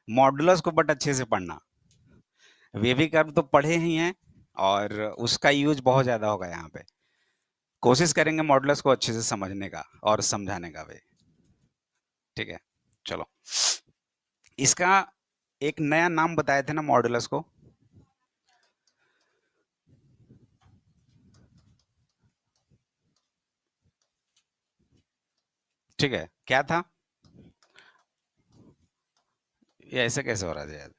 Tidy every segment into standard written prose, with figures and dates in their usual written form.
Modulus को but अच्छे से पढ़ना। वेवी कर्व तो पढ़े ही हैं, और उसका यूज बहुत ज्यादा होगा यहाँ पे। कोशिश करेंगे मॉडुलस को अच्छे से समझने का और समझाने का भी। ठीक है, चलो। इसका एक नया नाम बताए थे ना मॉडुलस को। ठीक है, क्या था? ये ऐसे कैसे हो रहा है यार?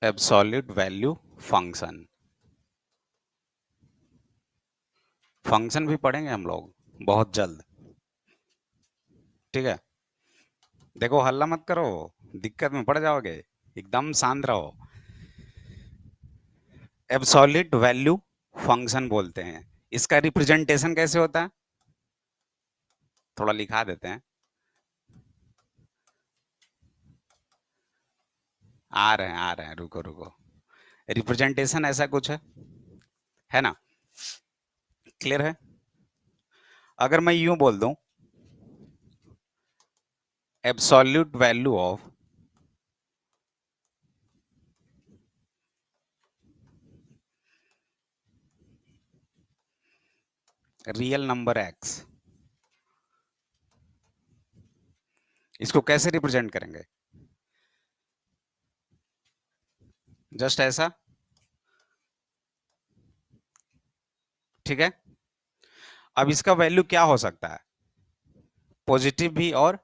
Absolute value function. फंक्शन भी पढ़ेंगे हम लोग बहुत जल्द। ठीक है, देखो हल्ला मत करो, दिक्कत में पड़ जाओगे। एकदम शांत रहो। एब्सोल्यूट वैल्यू फंक्शन बोलते हैं। इसका रिप्रेजेंटेशन कैसे होता है? थोड़ा लिखा देते हैं। आ रहे हैं, रुको रुको। रिप्रेजेंटेशन ऐसा कुछ है ना? क्लियर है? अगर मैं यूं बोल दूं, absolute value of real number x, इसको कैसे रिप्रेजेंट करेंगे? जस्ट ऐसा। ठीक है, अब इसका वैल्यू क्या हो सकता है? पॉजिटिव भी और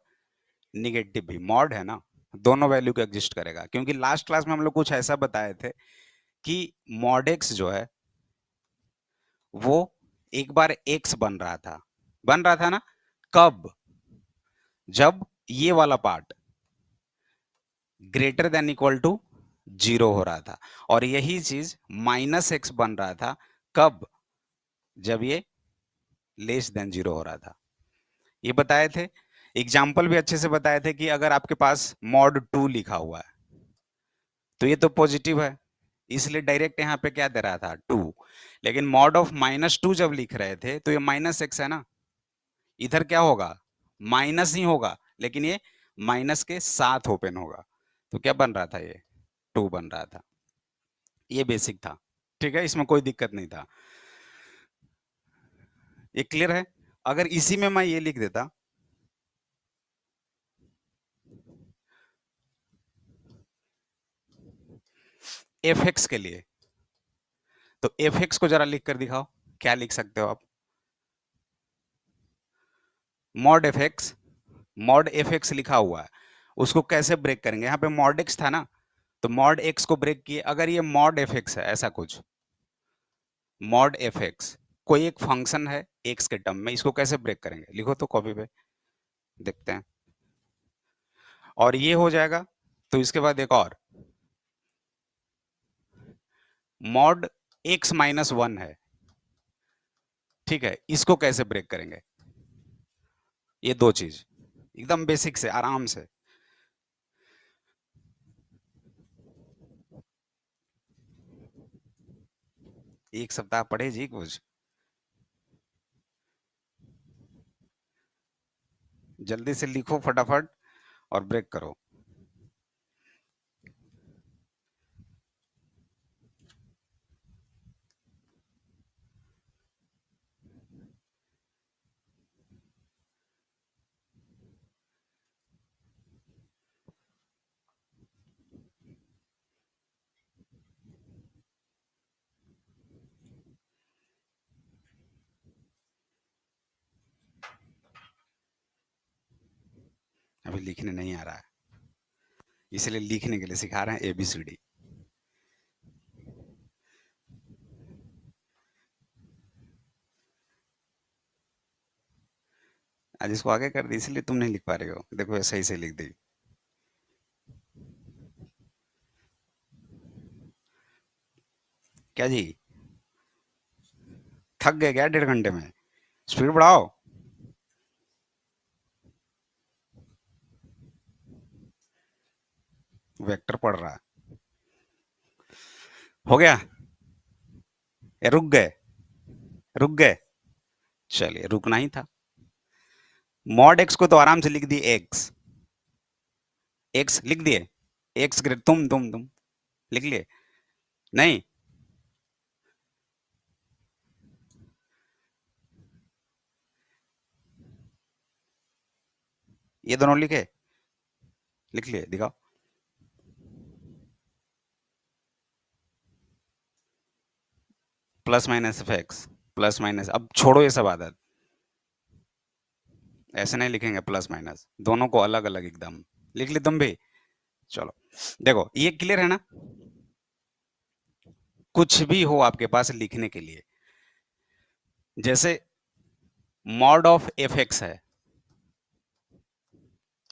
निगेटिव भी। मॉड है ना, दोनों वैल्यू को एग्जिस्ट करेगा। क्योंकि लास्ट क्लास में हम लोग कुछ ऐसा बताए थे कि मॉड एक्स जो है वो एक बार एक्स बन रहा था ना? कब? जब ये वाला part greater than equal to zero हो रहा था। और यही चीज माइनस एक्स बन रहा था। कब? जब ये लेस देन जीरो हो रहा था। ये बताए थे। एग्जाम्पल भी अच्छे से बताए थे कि अगर आपके पास मॉड टू लिखा हुआ है तो ये तो पॉजिटिव है, इसलिए डायरेक्ट यहाँ पे क्या दे रहा था? टू। लेकिन मॉड ऑफ माइनस टू जब लिख रहे थे तो ये माइनस एक्स है ना? इधर क्या होगा? माइनस ही होगा, लेकिन ये माइनस के साथ ओपन होगा। तो क्या बन रहा था? ये टू बन रहा था। ये बेसिक था। ठीक है, इसमें कोई दिक्कत नहीं था। ये क्लियर है? अगर इसी में मैं ये लिख देता, एफ एक्स के लिए, तो एफ एक्स को जरा लिख कर दिखाओ। क्या लिख सकते हो आप? Mod F x. Mod F x लिखा हुआ है, उसको कैसे ब्रेक करेंगे? यहाँ पे मॉड एक्स था ना, तो मॉड एक्स को ब्रेक किए। अगर ये मॉड एफ एक्स है, ऐसा कुछ मॉड एफ एक्स कोई एक फंक्शन है एक्स के टर्म में, इसको कैसे ब्रेक करेंगे? लिखो तो कॉपी पे, देखते हैं। और ये हो जाएगा। तो इसके बाद एक और मॉड एक्स माइनस वन है। ठीक है, इसको कैसे ब्रेक करेंगे? ये दो चीज एकदम बेसिक से, आराम से। एक सप्ताह पढ़े जी कुछ। जल्दी से लिखो फटाफट और ब्रेक करो। अभी लिखने नहीं आ रहा है, इसलिए लिखने के लिए सिखा रहे हैं एबीसीडी। आज इसको आगे कर दी, इसलिए तुम नहीं लिख पा रहे हो। देखो ये सही से लिख दी। क्या जी, थक गए क्या 1.5 घंटे में? स्पीड बढ़ाओ। वेक्टर पढ़ रहा है। हो गया? या रुक गए? रुक गए? चलिए, रुकना ही था। मॉड एक्स को तो आराम से लिख दिए, एक्स। एक्स लिख दिए। एक्स ग्रेड, तुम लिख लिए? नहीं, ये दोनों लिखे? लिख लिए, दिखाओ। Plus minus F x, plus minus, अब छोड़ो ये सब आदत। ऐसे नहीं लिखेंगे प्लस माइनस, दोनों को अलग अलग एकदम। लिख ली तुम भी? चलो, देखो ये क्लियर है ना? कुछ भी हो आपके पास लिखने के लिए, जैसे मॉड ऑफ एफ एक्स है,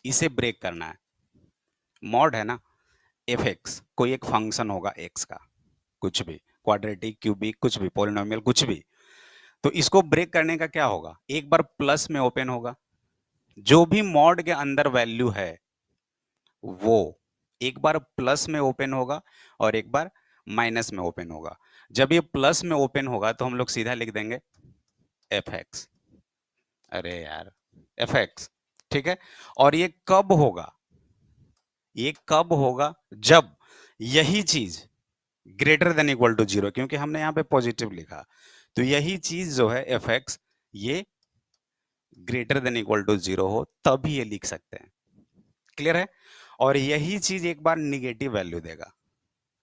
इसे ब्रेक करना है। मॉड है ना, एफ एक्स कोई एक फंक्शन होगा एक्स का, कुछ भी, क्वाड्रेटिक, क्यूबिक, कुछ भी, पॉलिनोमियल, कुछ भी। तो इसको ब्रेक करने का क्या होगा, एक बार प्लस में ओपन होगा, जो भी मॉड के अंदर वैल्यू है वो एक बार प्लस में ओपन होगा और एक बार माइनस में ओपन होगा। जब ये प्लस में ओपन होगा तो हम लोग सीधा लिख देंगे एफ एक्स। अरे यार, एफ एक्स, ठीक है। और ये कब होगा, ये कब होगा, जब यही चीज greater than equal to zero, क्योंकि हमने यहाँ पे पॉजिटिव लिखा, तो यही चीज जो है एफ एक्स, ये greater than equal to zero हो तभी ये लिख सकते हैं। क्लियर है? और यही चीज एक बार निगेटिव वैल्यू देगा।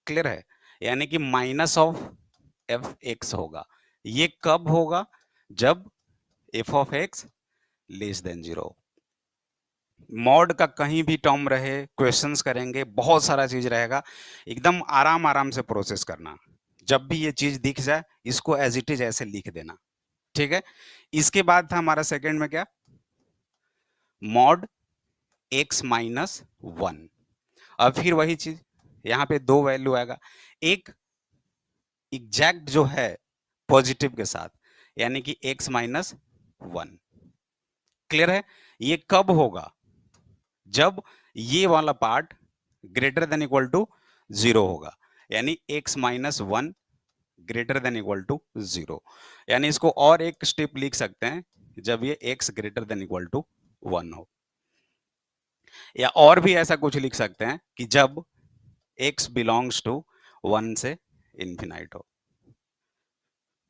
क्लियर है? यानी कि माइनस ऑफ एफ एक्स होगा। ये कब होगा, जब F of x less than zero. Mod का कहीं भी टर्म रहे, क्वेश्चंस करेंगे, बहुत सारा चीज रहेगा, एकदम आराम आराम से प्रोसेस करना। जब भी ये चीज दिख जाए, इसको एज इट इज ऐसे लिख देना। ठीक है? इसके बाद था हमारा सेकंड में क्या, मॉड एक्स माइनस वन। अब फिर वही चीज, यहाँ पे दो वैल्यू आएगा, एक एग्जैक्ट जो है पॉजिटिव के साथ, यानी कि x माइनस वन। क्लियर है? ये कब होगा, जब ये वाला part greater than equal to zero होगा, यानी x minus one greater than equal to zero. यानी इसको और एक स्टेप लिख सकते हैं, जब ये x greater than equal to one हो, या और भी ऐसा कुछ लिख सकते हैं कि जब x बिलोंग्स टू वन से इन्फिनाइट हो।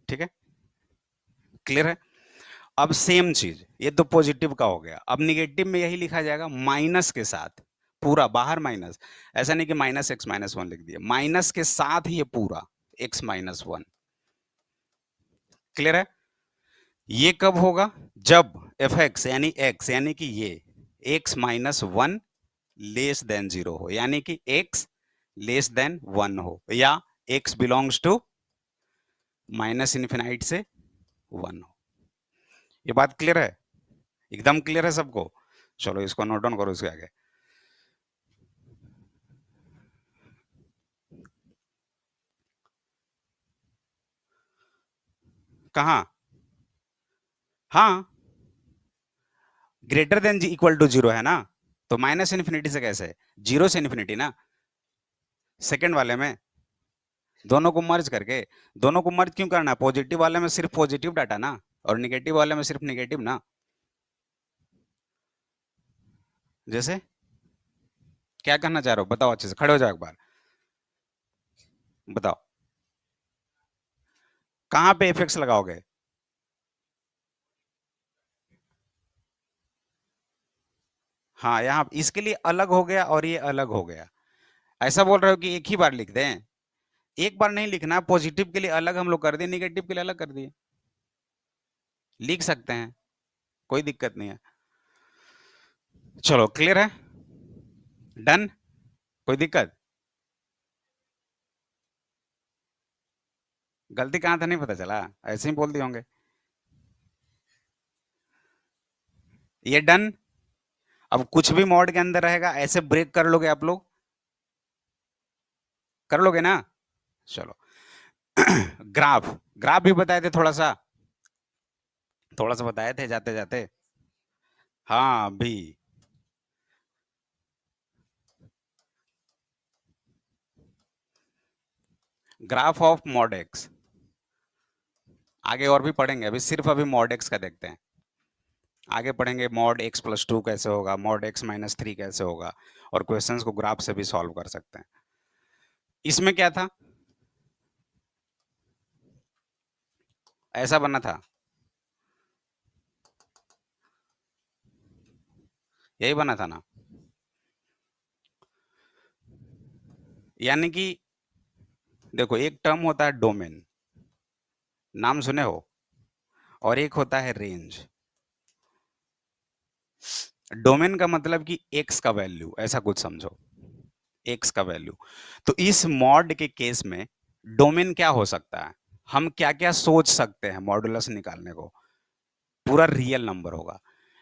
ठीक है? क्लियर है? अब सेम चीज, ये तो पॉजिटिव का हो गया, अब निगेटिव में यही लिखा जाएगा माइनस के साथ, पूरा बाहर माइनस। ऐसा नहीं कि माइनस एक्स माइनस वन लिख दिया, माइनस के साथ ही ये पूरा एक्स माइनस वन। क्लियर है? ये कब होगा, जब एफ एक्स यानी एक्स यानी कि ये x minus one less than zero हो, यानी कि एक्स लेस देन वन हो, या x belongs to minus infinite से वन हो। ये बात क्लियर है? एकदम क्लियर है सबको? चलो इसको नोट डाउन करो, इसके आगे। कहा? हाँ, greater than equal to zero है ना, तो माइनस इन्फिनिटी से कैसे, जीरो से इन्फिनिटी ना, सेकंड वाले में। दोनों को मर्ज करके, दोनों को मर्ज क्यों करना है, पॉजिटिव वाले में सिर्फ पॉजिटिव डाटा ना, और निगेटिव वाले में सिर्फ निगेटिव ना। जैसे क्या कहना चाह रहे हो, बताओ, अच्छे से खड़े हो जाओ एक बार, बताओ कहां पे इफेक्ट्स लगाओगे। हाँ, यहाँ इसके लिए अलग हो गया और ये अलग हो गया। ऐसा बोल रहे हो कि एक ही बार लिख दें? एक बार नहीं लिखना, पॉजिटिव के लिए अलग हम लोग कर दिए, निगेटिव के लिए अलग कर दिए, लिख सकते हैं, कोई दिक्कत नहीं है। चलो क्लियर है? डन? कोई दिक्कत? गलती कहाँ था नहीं पता चला, ऐसे ही बोल दिए होंगे। ये डन? अब कुछ भी मॉड के अंदर रहेगा, ऐसे ब्रेक कर लोगे आप लोग, कर लोगे ना? चलो ग्राफ, ग्राफ भी बताए थे थोड़ा सा बताए थे जाते जाते। हाँ भी, ग्राफ ऑफ मॉड एक्स, आगे और भी पढ़ेंगे, अभी सिर्फ अभी मॉड एक्स का देखते हैं। आगे पढ़ेंगे मॉड एक्स प्लस टू कैसे होगा, मॉड एक्स माइनस थ्री कैसे होगा, और क्वेश्चंस को ग्राफ से भी सॉल्व कर सकते हैं। इसमें क्या था, ऐसा बना था, यही बना था ना, यानी कि देखो एक टर्म होता है डोमेन, नाम सुने हो, और एक होता है रेंज। डोमेन का मतलब कि एक्स का वैल्यू, ऐसा कुछ समझो, एक्स का वैल्यू। तो इस मॉड के केस में डोमेन क्या हो सकता है, हम क्या क्या सोच सकते हैं मॉडुलस निकालने को, पूरा रियल नंबर होगा।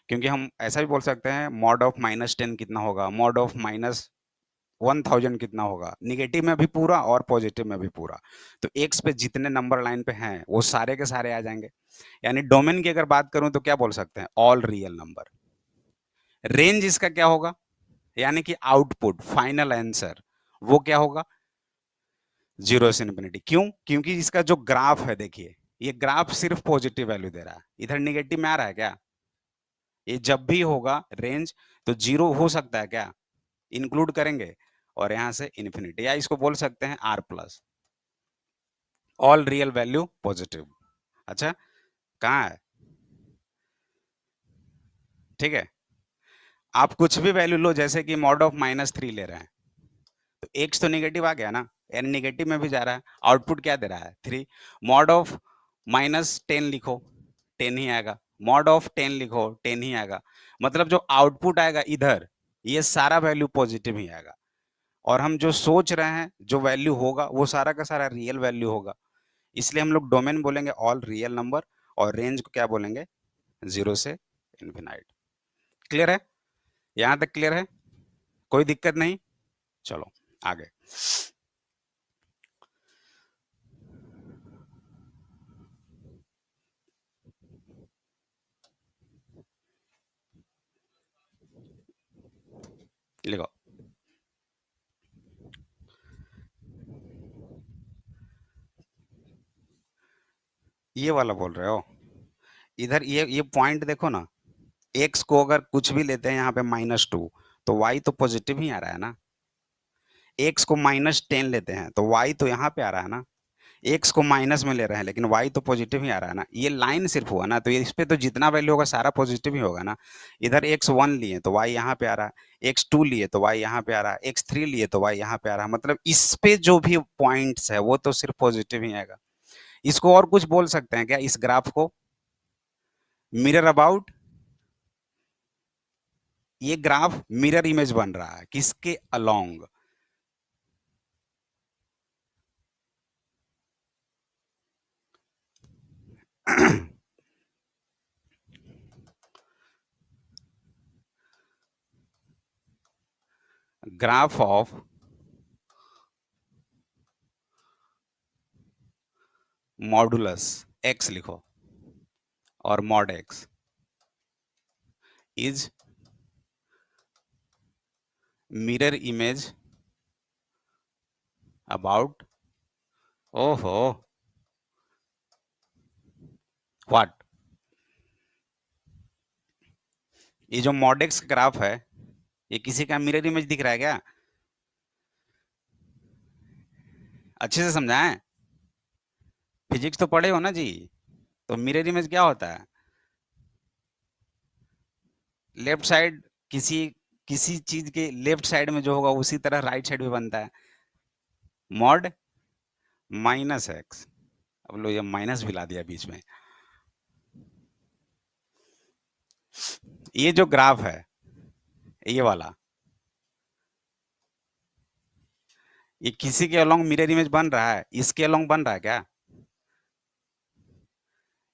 क्योंकि हम ऐसा भी बोल सकते हैं मॉड ऑफ -10 कितना होगा, मॉड ऑफ -1000 कितना होगा, निगेटिव में भी पूरा और पॉजिटिव में भी पूरा। तो एक्स पे जितने नंबर लाइन पे हैं वो सारे के सारे आ जाएंगे। यानी डोमेन की अगर बात करूं तो क्या बोल सकते हैं, ऑल रियल नंबर। रेंज इसका क्या होगा, यानी कि आउटपुट फाइनल आंसर वो क्या होगा, 0 से इंफिनिटी। क्यों, क्योंकि इसका जो ग्राफ है देखिए, ये ग्राफ सिर्फ पॉजिटिव वैल्यू दे रहा है, इधर निगेटिव में आ रहा है क्या, ये जब भी होगा रेंज तो 0 हो सकता है क्या, इंक्लूड करेंगे, और यहां से इंफिनिटी, या इसको बोल सकते हैं R plus, all real value positive. अच्छा, कहाँ है, ठीक है। आप कुछ भी वैल्यू लो, जैसे कि मॉड ऑफ -3 ले रहे हैं, तो एक्स तो निगेटिव आ गया ना, यानी निगेटिव में भी जा रहा है, आउटपुट क्या दे रहा है 3। मॉड ऑफ -10 लिखो, 10 ही आएगा, मॉड ऑफ 10 लिखो, 10 ही आएगा। मतलब जो आउटपुट आएगा इधर, ये सारा वैल्यू पॉजिटिव ही आएगा, और हम जो सोच रहे हैं जो वैल्यू होगा वो सारा का सारा रियल वैल्यू होगा। इसलिए हम लोग डोमेन बोलेंगे ऑल रियल नंबर, और रेंज को क्या बोलेंगे, 0 से इनफिनाइट। क्लियर है, यहां तक क्लियर है, कोई दिक्कत नहीं। चलो आगे, लिखो। ये वाला बोल रहे हो, इधर ये पॉइंट देखो ना, एक्स को अगर कुछ भी लेते हैं यहाँ पे -2, तो वाई तो पॉजिटिव ही आ रहा है ना। एक्स को -10 लेते हैं तो वाई तो यहाँ पे आ रहा है ना। एक्स को माइनस में ले रहे हैं लेकिन वाई तो पॉजिटिव ही आ रहा है ना, ये लाइन सिर्फ हुआ ना, तो ये इस पे तो जितना वैल्यू होगा सारा पॉजिटिव ही होगा ना। इधर x1 लिए तो वाई यहाँ पे आ रहा है, x2 लिए तो वाई यहाँ पे आ रहा है, x3 लिए तो वाई यहाँ पे आ रहा है, मतलब इस पे जो भी पॉइंट्स है वो तो सिर्फ पॉजिटिव ही आएगा। इसको और कुछ बोल सकते हैं क्या, इस ग्राफ को मिरर अबाउट, ये ग्राफ मिरर इमेज बन रहा है किसके along, graph of modulus x लिखो, और mod x is mirror image about, ओहो व्हाट, ये जो मॉडेक्स ग्राफ है ये किसी का मिरर इमेज दिख रहा है क्या, अच्छे से समझाएं, फिजिक्स तो पढ़े हो ना जी। तो मिरर इमेज क्या होता है, लेफ्ट साइड किसी किसी चीज के लेफ्ट साइड में जो होगा उसी तरह राइट साइड भी बनता है, मॉड -x, अब लो ये माइनस भी ला दिया बीच में। ये जो ग्राफ है ये वाला, ये किसी के अलोंग मिरर इमेज बन रहा है, इसके अलोंग बन रहा है क्या,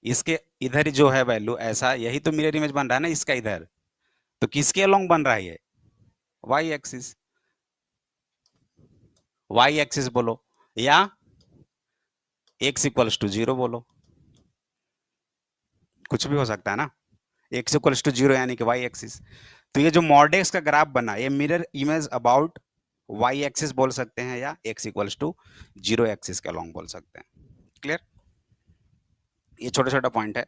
इसके इधर जो है वैल्यू ऐसा, यही तो मिरर इमेज बन रहा है ना इसका इधर, तो किसके अलोंग बन रहा है ये, वाई एक्सिस, वाई एक्सिस बोलो, या एक्स इक्वल्स टू 0 बोलो, कुछ भी हो सकता है ना, एक्स इक्वल्स टू 0 यानी कि वाई एक्सिस। तो ये जो मॉडेक्स का ग्राफ बना, ये mirror image about Y axis बोल सकते हैं या एक्स इक्वल्स टू 0 एक्सिस के अलॉन्ग बोल सकते हैं। क्लियर? ये छोटा छोटा पॉइंट है।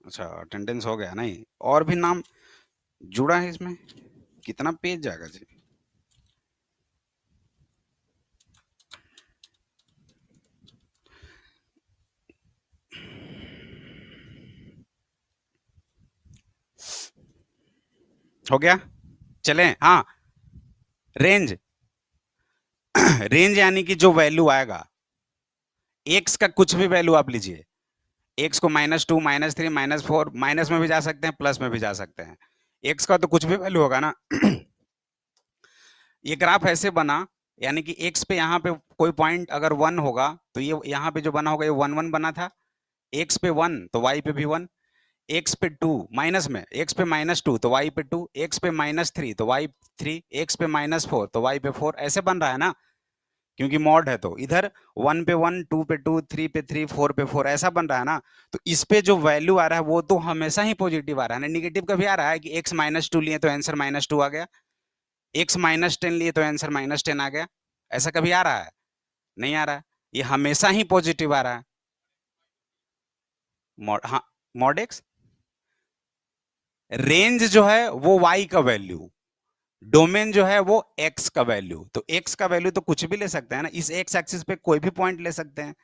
अच्छा, अटेंडेंस हो गया? नहीं, और भी नाम जुड़ा है इसमें। कितना पेज जाएगा जी? हो गया? चलें? हाँ, रेंज रेंज यानी कि जो वैल्यू आएगा, एक्स का कुछ भी वैल्यू आप लीजिए, एक्स को -2 -3 -4, माइनस में भी जा सकते हैं, प्लस में भी जा सकते हैं। एक्स का तो कुछ भी वैल्यू होगा ना। ये ग्राफ ऐसे बना, यानी कि एक्स पे यहाँ पे कोई पॉइंट अगर 1 होगा तो ये यहाँ पे जो बना होगा ये 1 1 बना था। एक्स पे 1 तो वाई पे भी 1, एक्स पे 2 माइनस में, एक्स पे -2 तो वाई पे 2, एक्स पे -3 तो वाई 3, एक्स पे -4 तो वाई पे 4, ऐसे बन रहा है ना, क्योंकि मॉड है। तो इधर 1 पे 1, 2 पे 2, 3 पे 3, 4 पे 4 ऐसा बन रहा है ना। तो इस पे जो वैल्यू आ रहा है वो तो हमेशा ही पॉजिटिव आ रहा है ना, निगेटिव कभी आ रहा है कि x -2 लिए तो आंसर -2 आ गया, x -10 लिए तो आंसर -10 आ गया, ऐसा कभी आ रहा है? नहीं आ रहा है। ये हमेशा ही पॉजिटिव आ रहा है। मॉड, हाँ, मॉड एक्स। रेंज जो है वो y का वैल्यू, डोमेन जो है वो x का वैल्यू। तो x का वैल्यू तो कुछ भी ले सकते हैं ना, इस x एक्सिस पे कोई भी पॉइंट ले सकते हैं।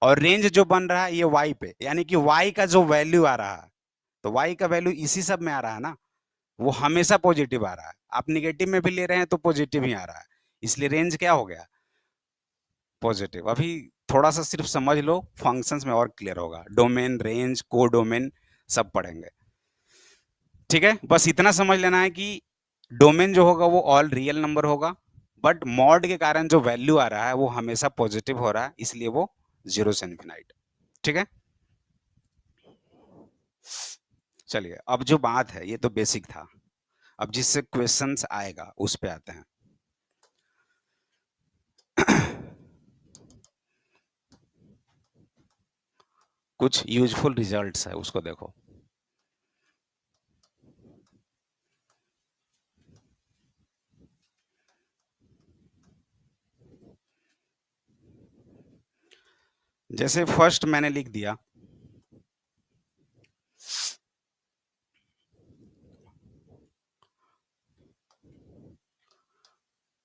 और रेंज जो बन रहा है ये y पे, यानी कि y का जो वैल्यू आ रहा है, तो y का वैल्यू इसी सब में आ रहा है ना, वो हमेशा पॉजिटिव आ रहा है। आप निगेटिव में भी ले रहे हैं तो पॉजिटिव ही आ रहा है, इसलिए रेंज क्या हो गया? पॉजिटिव। अभी थोड़ा सा सिर्फ समझ लो, फंक्शंस में और क्लियर होगा। डोमेन, रेंज, को डोमेन सब पढ़ेंगे। ठीक है, बस इतना समझ लेना है कि डोमेन जो होगा वो ऑल रियल नंबर होगा, बट मॉड के कारण जो वैल्यू आ रहा है वो हमेशा पॉजिटिव हो रहा है, इसलिए वो 0 से इन्फिनाइट। ठीक है, चलिए अब जो बात है ये तो बेसिक था, अब जिससे क्वेश्चंस आएगा उस पे आते हैं। कुछ यूजफुल रिजल्ट्स है उसको देखो। जैसे फर्स्ट मैंने लिख दिया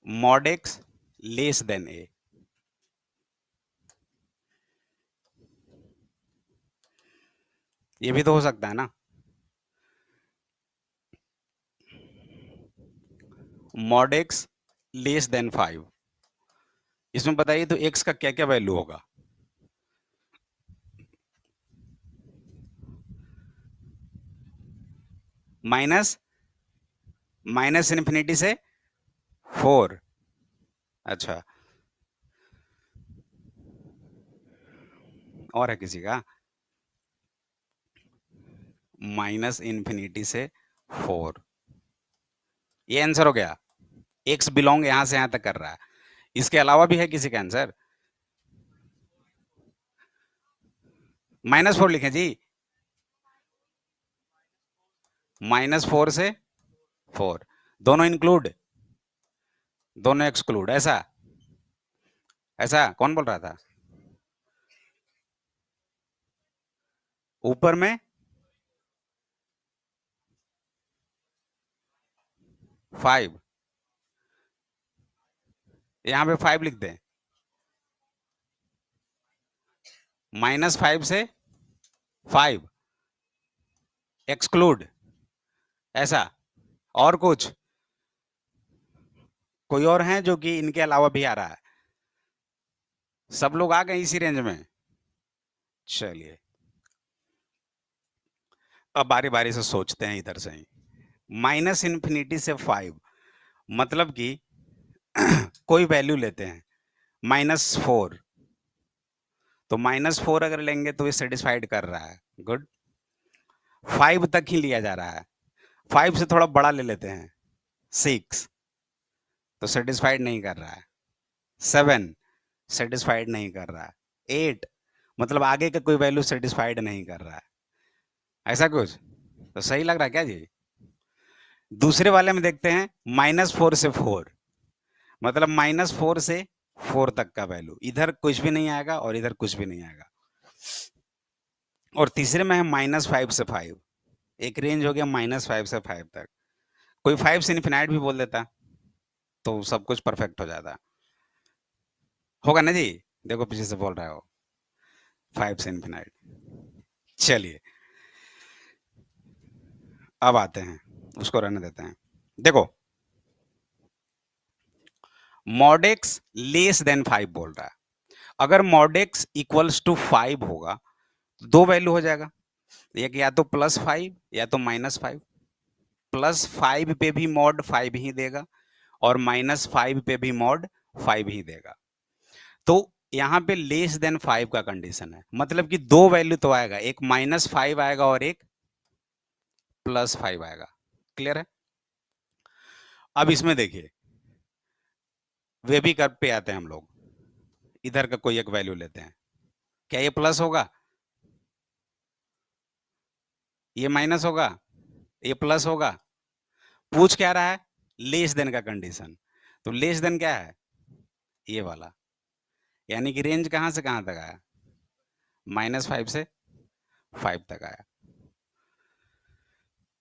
मॉड एक्स लेस देन ए, ये भी तो हो सकता है ना। मॉड एक्स लेस देन 5, इसमें बताइए तो एक्स का क्या क्या वैल्यू होगा? माइनस माइनस इन्फिनिटी से 4। अच्छा, और है किसी का? माइनस इन्फिनिटी से 4, ये आंसर हो गया। एक्स बिलोंग यहां से यहां तक कर रहा है, इसके अलावा भी है किसी का आंसर? -4 लिखें जी, -4 से 4, दोनों इंक्लूड, दोनों एक्सक्लूड, ऐसा? ऐसा कौन बोल रहा था? ऊपर में 5, यहाँ पे 5 लिख दें, -5 से 5 एक्सक्लूड, ऐसा? और कुछ कोई और है जो कि इनके अलावा भी आ रहा है? सब लोग आ गए इसी रेंज में? चलिए अब बारी बारी से सोचते हैं इधर से ही। माइनस इन्फिनिटी से 5 मतलब कि कोई वैल्यू लेते हैं -4, तो -4 अगर लेंगे तो ये सेटिस्फाइड कर रहा है, गुड। 5 तक ही लिया जा रहा है, 5 से थोड़ा बड़ा ले लेते हैं 6, तो सेटिस्फाइड नहीं कर रहा है। 7 सेटिस्फाइड नहीं कर रहा है। 8 मतलब आगे का कोई वैल्यू सेटिस्फाइड नहीं कर रहा है, ऐसा कुछ? तो सही लग रहा है क्या जी? दूसरे वाले में देखते हैं -4 से 4, मतलब -4 से 4 तक का वैल्यू, इधर कुछ भी नहीं आएगा और इधर कुछ भी नहीं आएगा। और तीसरे में है -5 से 5, एक रेंज हो गया -5 से 5 तक। कोई 5 से इन्फिनाइट भी बोल देता तो सब कुछ परफेक्ट हो जाता। होगा ना जी? देखो पीछे से बोल रहा हो 5 से इन्फिनाइट। चलिए अब आते हैं, उसको रहने देते हैं। देखो मॉड एक्स लेस देन 5 बोल रहा है। अगर मॉड एक्स इक्वल्स टू 5 होगा तो दो वैल्यू हो जाएगा, एक या तो +5 या तो -5। +5 पे भी मॉड 5 ही देगा और -5 पे भी मॉड 5 ही देगा। तो यहाँ पे लेस देन 5 का कंडीशन है, मतलब कि दो वैल्यू तो आएगा, एक -5 आएगा और एक +5 आएगा। क्लियर है? अब इसमें देखिए वेबी कर्व पे आते हैं हम लोग, इधर का कोई एक वैल्यू लेते हैं। क्या ये प्लस होगा? ये माइनस होगा? ये प्लस होगा? पूछ क्या रहा है? लेस देन का कंडीशन। तो लेस देन क्या है? ये वाला, यानी कि रेंज कहां से कहां तक आया? -5 से 5 तक आया।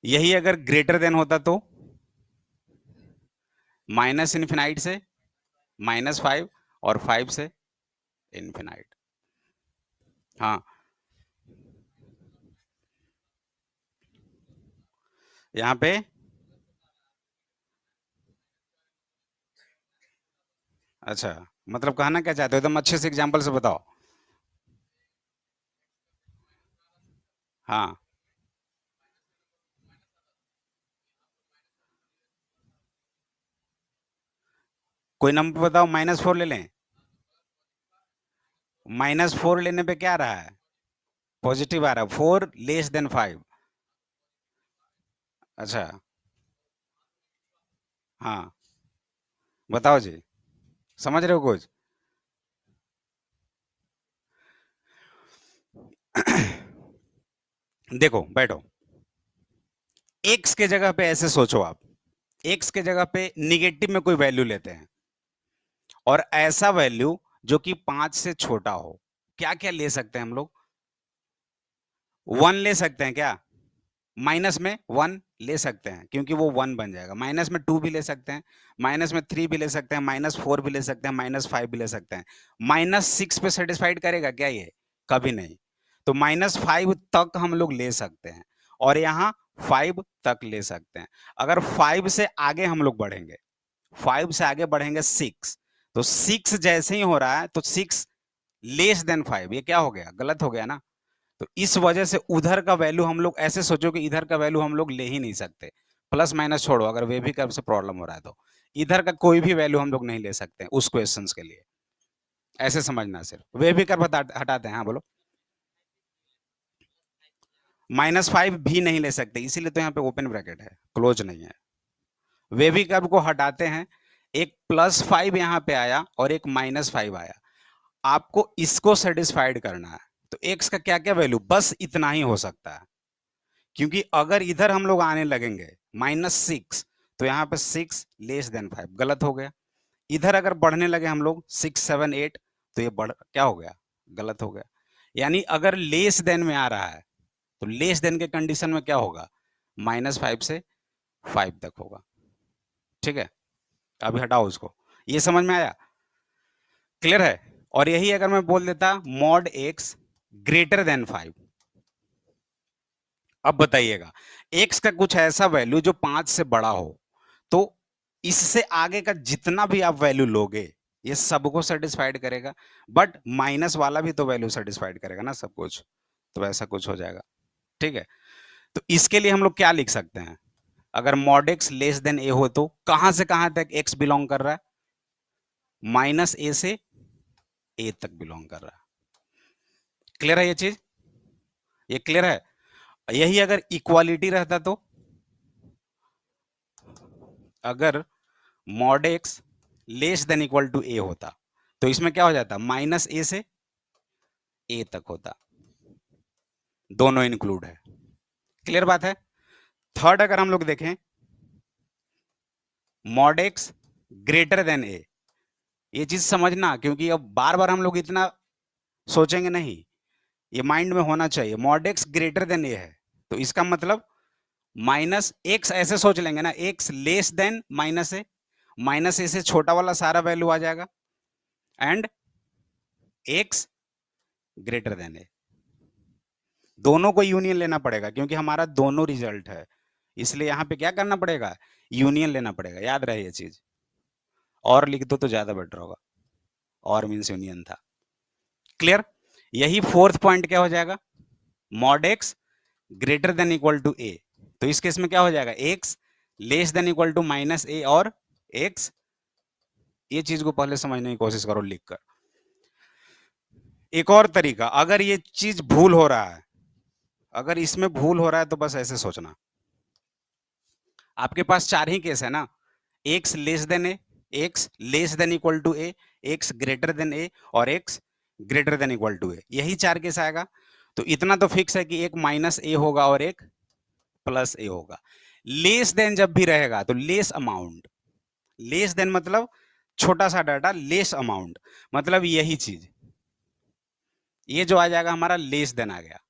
यही अगर ग्रेटर देन होता तो -इनफिनाइट से -5 और 5 से इनफिनाइट। हाँ, यहाँ पे अच्छा, मतलब कहना क्या चाहते हो, एकदम अच्छे से एग्जांपल से बताओ। हाँ, कोई नंबर बताओ, -4 ले लें। -4 लेने पे क्या आ रहा है? पॉजिटिव आ रहा है, 4 लेस देन 5। अच्छा, हाँ, बताओ जी, समझ रहे हो कुछ? देखो बैठो, एक्स के जगह पे ऐसे सोचो आप, एक्स के जगह पे निगेटिव में कोई वैल्यू लेते हैं और ऐसा वैल्यू जो कि 5 से छोटा हो। क्या क्या ले सकते हैं हम लोग? 1 ले सकते हैं क्या? माइनस में 1 ले सकते हैं क्योंकि वो 1 बन जाएगा। माइनस में 2 भी ले सकते हैं, माइनस में 3 भी ले सकते हैं, -4 भी ले सकते हैं, -5 भी ले सकते हैं। -6 पे सेटिस्फाइड करेगा क्या ये? कभी नहीं। तो -5 तक हम लोग ले सकते हैं और यहाँ 5 तक ले सकते हैं। अगर 5 से आगे हम लोग बढ़ेंगे, 5 से आगे बढ़ेंगे 6, तो 6 जैसे ही हो रहा है तो 6 लेस देन 5, ये क्या हो गया? गलत हो गया ना? तो इस वजह से उधर का वैल्यू हम लोग ऐसे सोचो कि इधर का वैल्यू हम लोग ले ही नहीं सकते। प्लस माइनस छोड़ो, अगर वेवी कर्व से प्रॉब्लम हो रहा है तो इधर का कोई भी वैल्यू हम लोग नहीं ले सकते उस क्वेश्चंस के लिए। ऐसे समझना, सिर्फ वेवी कर्व हटाते हैं। हाँ बोलो। -5 भी नहीं ले सकते, इसीलिए तो यहाँ पे ओपन ब्रैकेट है, क्लोज नहीं है। वेवी कर्व को हटाते हैं, एक +5 यहाँ पे आया और एक -5 आया, आपको इसको सेटिस्फाइड करना है। तो एक्स का क्या क्या वैल्यू, बस इतना ही हो सकता है, क्योंकि अगर इधर हम लोग आने लगेंगे -6, तो यहाँ पे 6 लेस देन 5 गलत हो गया। इधर अगर बढ़ने लगे हम लोग 6 7 8, तो ये बढ़ क्या हो गया? गलत हो गया। यानी अगर लेस देन में आ रहा है तो लेस देन के कंडीशन में क्या होगा? -5 से 5 तक होगा। ठीक है, अभी हटाओ उसको। ये समझ में आया? क्लियर है? और यही अगर मैं बोल देता मॉड एक्स ग्रेटर देन 5, अब बताइएगा, एक्स का कुछ ऐसा वैल्यू जो 5 से बड़ा हो, तो इससे आगे का जितना भी आप वैल्यू लोगे ये सबको सेटिस्फाइड करेगा, बट माइनस वाला भी तो वैल्यू सेटिस्फाइड करेगा ना सब कुछ, तो ऐसा कुछ हो जाएगा। ठीक है, तो इसके लिए हम लोग क्या लिख सकते हैं? अगर मॉड एक्स लेस देन ए हो तो कहां से कहां तक एक्स बिलोंग कर रहा है? -a से ए तक बिलोंग कर रहा है। क्लियर है ये चीज? ये क्लियर है? यही अगर इक्वालिटी रहता तो, अगर mod x less than equal to A होता तो इसमें क्या हो जाता? -a से ए तक होता, दोनों इंक्लूड है। क्लियर बात है? थर्ड अगर हम लोग देखें, मॉड एक्स ग्रेटर देन ए। ये चीज समझना, क्योंकि अब बार बार हम लोग इतना सोचेंगे नहीं, ये माइंड में होना चाहिए। मॉड एक्स ग्रेटर देन ए है, तो इसका मतलब माइनस एक्स ऐसे सोच लेंगे ना, एक्स लेस देन माइनस ए, माइनस ए से छोटा वाला सारा वैल्यू आ जाएगा, एंड एक्स ग्रेटर देन ए। दोनों को यूनियन लेना पड़ेगा, क्योंकि हमारा दोनों रिजल्ट है, इसलिए यहां पे क्या करना पड़ेगा, यूनियन लेना पड़ेगा। याद रहे ये चीज, और लिख दो तो ज्यादा बेटर होगा, और मीन्स यूनियन था। क्लियर? यही फोर्थ पॉइंट क्या हो जाएगा, mod x greater than equal to A. तो इस केस में क्या हो जाएगा, x less than equal to minus A और एक्स। ये चीज को पहले समझने की कोशिश करो लिखकर। एक और तरीका, अगर ये चीज भूल हो रहा है, अगर इसमें भूल हो रहा है तो बस ऐसे सोचना, आपके पास चार ही केस है ना, x less than A, x less than equal to A, x greater than A, और x greater than equal to A, यही चार केस आएगा। तो इतना तो फिक्स है कि एक माइनस ए होगा और एक प्लस ए होगा। लेस देन जब भी रहेगा तो लेस अमाउंट, लेस देन मतलब छोटा सा डाटा, लेस अमाउंट मतलब यही चीज, ये जो आ जाएगा हमारा लेस देन आ गया,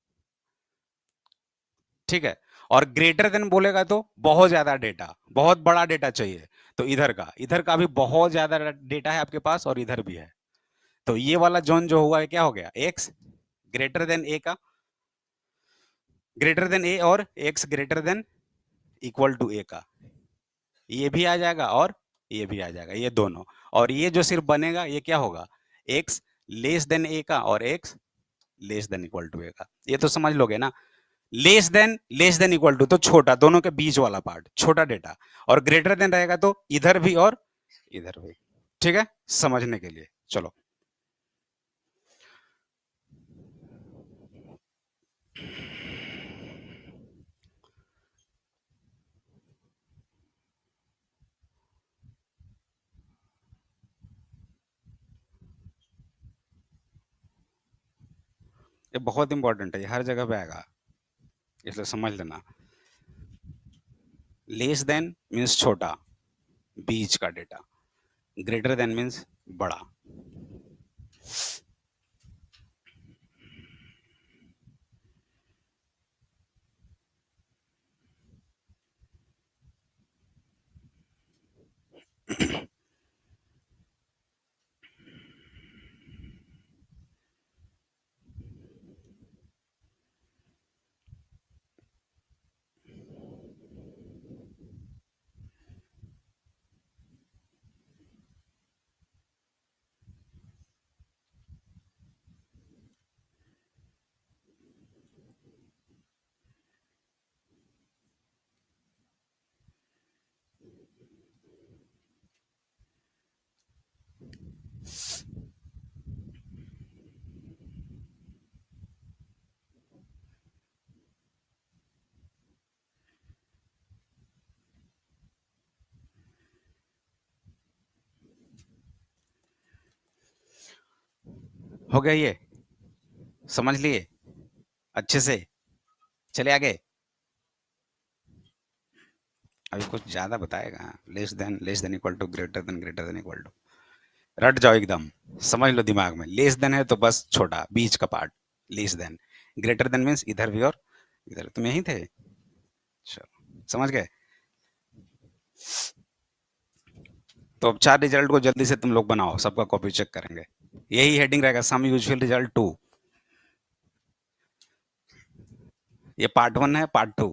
ठीक है। और ग्रेटर देन बोलेगा तो बहुत ज्यादा डेटा, बहुत बड़ा डेटा चाहिए, तो इधर का भी बहुत ज्यादा डेटा है आपके पास, और इधर भी है। तो ये वाला जोन जो हुआ है क्या हो गया, एक्स ग्रेटर देन ए का, ग्रेटर देन ए, और x greater than equal to A का, ये भी आ जाएगा और ये भी आ जाएगा, ये दोनों। और ये जो सिर्फ बनेगा ये क्या होगा, एक्स लेस देन ए का और x less than equal to A का। ये तो समझ लोगे ना, लेस देन इक्वल टू तो छोटा, दोनों के बीच वाला पार्ट छोटा डेटा, और ग्रेटर देन रहेगा तो इधर भी और इधर भी। ठीक है, समझने के लिए चलो। ये बहुत इंपॉर्टेंट है, ये हर जगह पे आएगा, इसलिए समझ लेना। लेस देन मीन्स छोटा, बीच का डेटा, ग्रेटर देन मीन्स बड़ा। हो गया, ये समझ लिए अच्छे से, चले आगे। अभी कुछ ज्यादा बताएगा, less than equal to, greater than equal to, रट जाओ एकदम, समझ लो दिमाग में। लेस देन है तो बस छोटा बीच का part, less than. Greater than means इधर भी और इधर। तुम यही थे, चलो समझ गए। तो अब चार रिजल्ट को जल्दी से तुम लोग बनाओ, सबका कॉपी चेक करेंगे। यही हेडिंग रहेगा, सम यूजुअल रिजल्ट टू। ये पार्ट वन है, पार्ट टू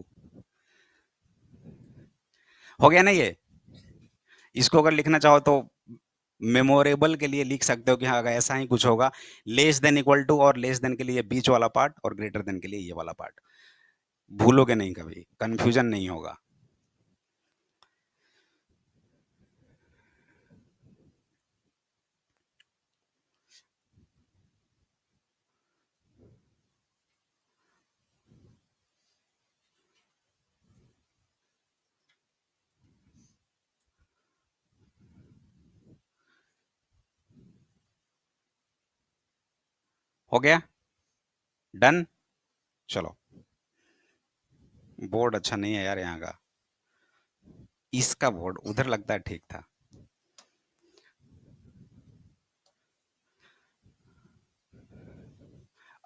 हो गया ना ये। इसको अगर लिखना चाहो तो मेमोरेबल के लिए लिख सकते हो कि हाँ अगर ऐसा ही कुछ होगा, लेस देन इक्वल टू, और लेस देन के लिए बीच वाला पार्ट, और ग्रेटर देन के लिए ये वाला पार्ट। भूलोगे नहीं, कभी कंफ्यूजन नहीं होगा। हो गया, डन। चलो, बोर्ड अच्छा नहीं है यार यहाँ का। इसका बोर्ड उधर लगता है ठीक था।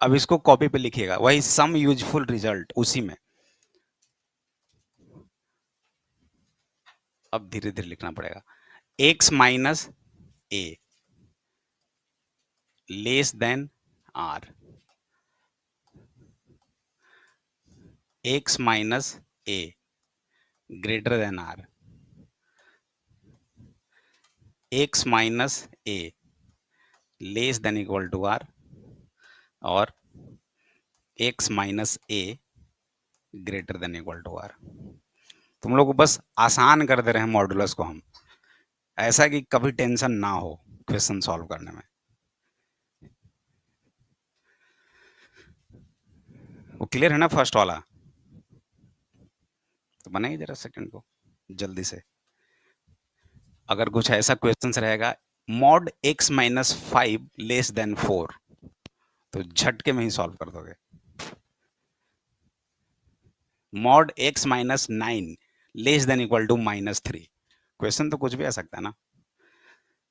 अब इसको कॉपी पे लिखिएगा, वही सम यूजफुल रिजल्ट उसी में। अब धीरे धीरे लिखना पड़ेगा। x minus A less than R, x minus A greater than R, x minus A less than equal to R, और x minus A greater than equal to R. तुम लोग को बस आसान कर दे रहे हैं मॉडुलस को हम, ऐसा कि कभी टेंशन ना हो क्वेश्चन सॉल्व करने में। वो क्लियर है ना फर्स्ट वाला? तो बनाइए जरा सेकंड को जल्दी से। अगर कुछ ऐसा क्वेश्चन रहेगा, mod x minus 5 less than 4, तो झटके में ही सॉल्व कर दोगे। Mod x minus 9 less than equal to -3, question तो कुछ भी आ सकता है ना।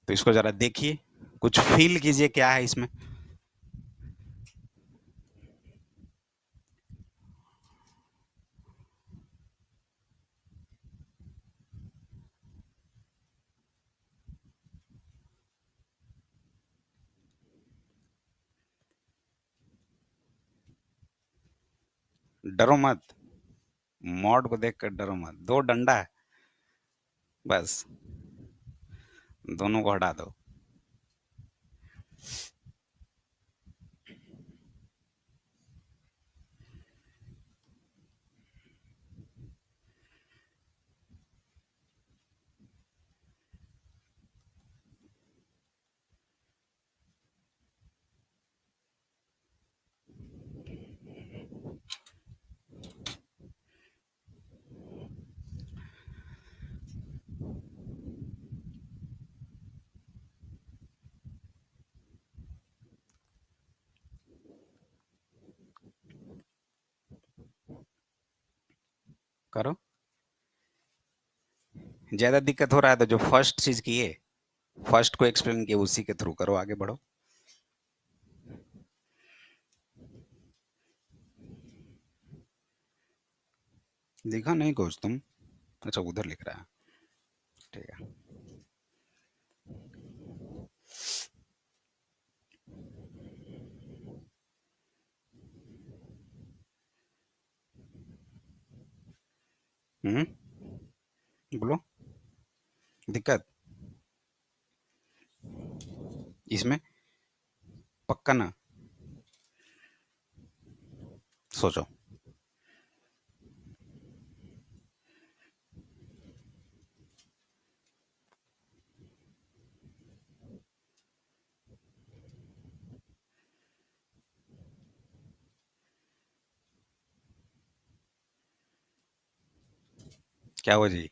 तो इसको जरा देखिए, कुछ फील कीजिए क्या है इसमें। डरो मत, मॉड को देख कर डरो मत, दो डंडा है बस, दोनों को हटा दो। करो, ज्यादा दिक्कत हो रहा है तो जो फर्स्ट चीज किए, फर्स्ट को एक्सप्लेन किया, उसी के थ्रू करो, आगे बढ़ो। दिखा नहीं कुछ तुम? अच्छा उधर लिख रहा है, ठीक है। बोलो दिक्कत इसमें, पक्का ना? सोचो। क्या हुआ जी?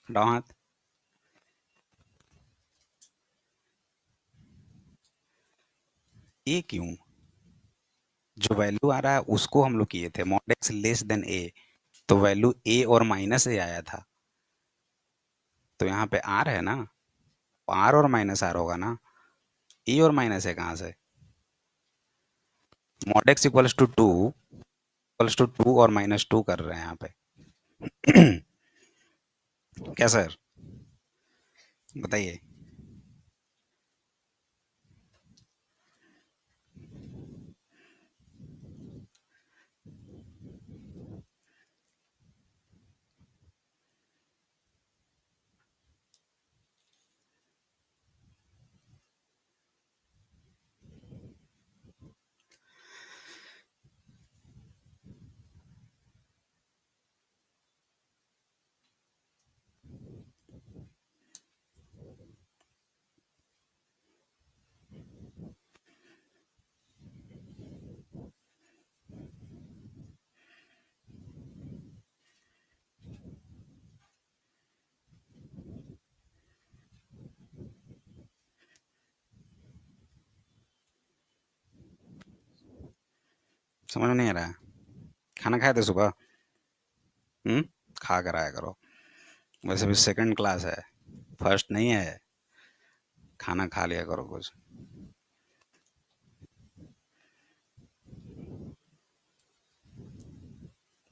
हटाओ हाथ। ए क्यों? जो वैल्यू आ रहा है उसको हम लोग किए थे मॉड एक्स लेस देन ए, तो वैल्यू ए और माइनस ए आया था, तो यहाँ पे आर है ना, आर और माइनस आर होगा ना, ए और माइनस है कहाँ से? Mod x equals to 2, equals to 2 और -2 कर रहे हैं यहाँ पे। क्या सर, बताइए। समझ में नहीं आ रहा है? खाना खाए थे सुबह? हम्म, खा कर आया करो। वैसे भी सेकंड क्लास है, फर्स्ट नहीं है। खाना खा लिया करो कुछ।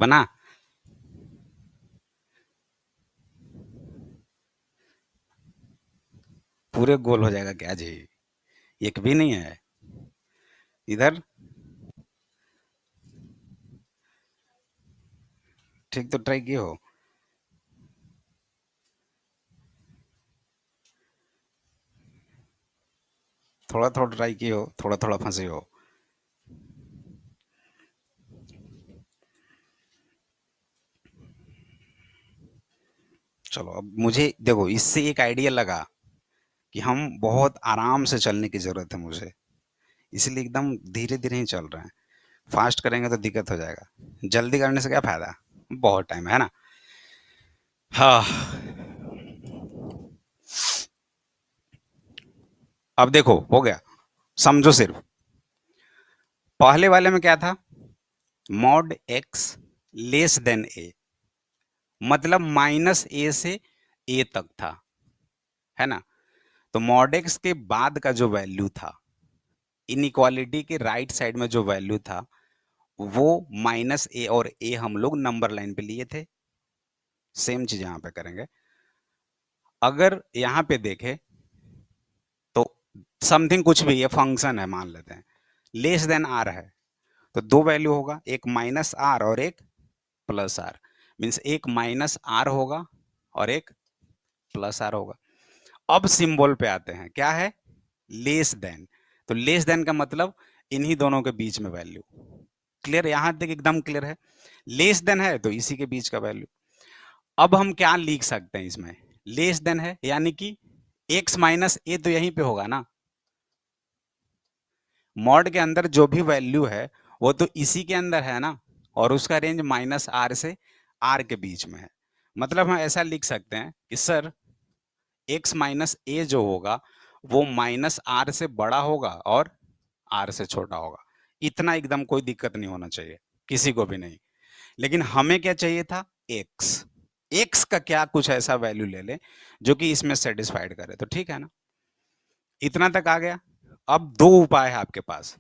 बना। पूरे गोल हो जाएगा क्या जी? एक भी नहीं है इधर। ठीक तो ट्राई किए हो? थोड़ा थोड़ा ट्राई किए हो, थोड़ा थोड़ा फंसे हो। चलो अब मुझे देखो, इससे एक आइडिया लगा कि हम बहुत आराम से चलने की जरूरत है मुझे, इसलिए एकदम धीरे धीरे ही चल रहे हैं। फास्ट करेंगे तो दिक्कत हो जाएगा, जल्दी करने से क्या फायदा? बहुत टाइम है ना। हाँ। अब देखो हो गया, समझो सिर्फ। पहले वाले में क्या था? मॉड एक्स लेस देन ए, मतलब माइनस ए से ए तक था, है ना। तो मॉड एक्स के बाद का जो वैल्यू था, इनइक्वालिटी के राइट साइड में जो वैल्यू था, वो माइनस ए, और ए हम लोग नंबर लाइन पे लिए थे। सेम चीज यहां पे करेंगे। अगर यहां पे देखें तो समथिंग कुछ भी, ये फंक्शन है मान लेते हैं, लेस देन आर है, तो दो वैल्यू होगा, एक माइनस आर और एक प्लस आर। मीन्स एक माइनस आर होगा और एक प्लस आर होगा। अब सिंबल पे आते हैं, क्या है? Less than. तो लेस देन का मतलब इन्हीं दोनों के बीच में वैल्यू। क्लियर? यहां तक एकदम क्लियर है। लेस देन है तो इसी के बीच का वैल्यू। अब हम क्या लिख सकते हैं इसमें? लेस देन है यानी कि x माइनस ए तो यहीं पे होगा ना। मॉड के अंदर जो भी वैल्यू है वो तो इसी के अंदर है ना, और उसका रेंज माइनस आर से आर के बीच में है। मतलब हम ऐसा लिख सकते हैं कि सर x माइनस ए जो होगा वो माइनस आर से बड़ा होगा और आर से छोटा होगा। इतना एकदम कोई दिक्कत नहीं होना चाहिए, किसी को भी नहीं। लेकिन हमें क्या चाहिए था? x। x का क्या कुछ ऐसा वैल्यू ले ले जो कि इसमें सेटिस्फाइड करे, तो ठीक है ना। इतना तक आ गया। अब दो उपाय है आपके पास।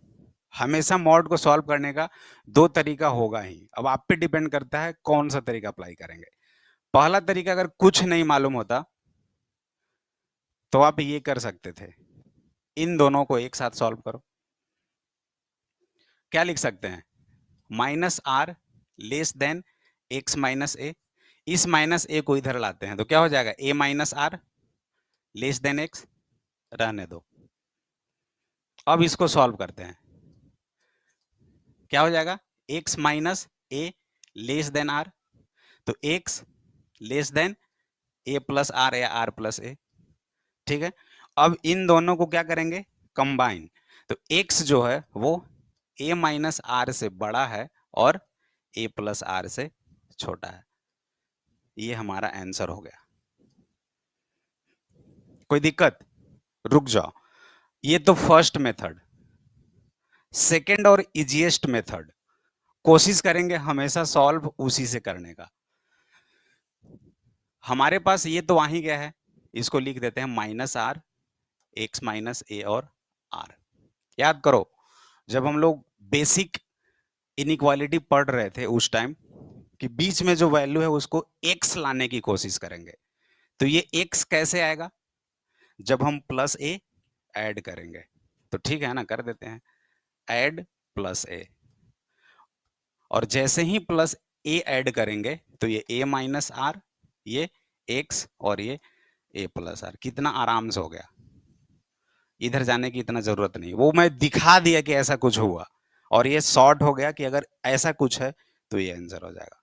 हमेशा मॉड को सॉल्व करने का दो तरीका होगा ही, अब आप पे डिपेंड करता है कौन सा तरीका अप्लाई करेंगे। पहला तरीका, अगर कुछ नहीं मालूम होता तो आप ये कर सकते थे, इन दोनों को एक साथ सॉल्व करो। क्या लिख सकते हैं? Minus r less than x minus A. इस माइनस ए को इधर लाते हैं तो क्या हो जाएगा? A minus r less than x. रहने दो। अब इसको सॉल्व करते हैं। क्या हो जाएगा? X minus A less than are. तो x less than A plus r या आर प्लस ए। ठीक है। अब इन दोनों को क्या करेंगे? कंबाइन। तो एक्स जो है वो ए माइनस आर से बड़ा है और ए प्लस आर से छोटा है। ये हमारा आंसर हो गया। कोई दिक्कत? रुक जाओ। ये तो फर्स्ट मेथड। सेकंड और इजीएस्ट मेथड, कोशिश करेंगे हमेशा सॉल्व उसी से करने का। हमारे पास ये तो आ ही गया है, इसको लिख देते हैं minus are x minus A और आर। याद करो, जब हम लोग बेसिक इनइक्वालिटी पढ़ रहे थे उस टाइम, कि बीच में जो वैल्यू है उसको एक्स लाने की कोशिश करेंगे। तो ये एक्स कैसे आएगा? जब हम प्लस ए ऐड करेंगे। तो ठीक है ना, कर देते हैं ऐड प्लस ए। और जैसे ही प्लस ए ऐड करेंगे तो ये ए माइनस आर, ये एक्स, और ये ए प्लस आर। कितना आराम से हो गया, इधर जाने की इतना जरूरत नहीं। वो मैं दिखा दिया कि ऐसा कुछ हुआ, और ये शॉर्ट हो गया कि अगर ऐसा कुछ है तो ये आंसर हो जाएगा।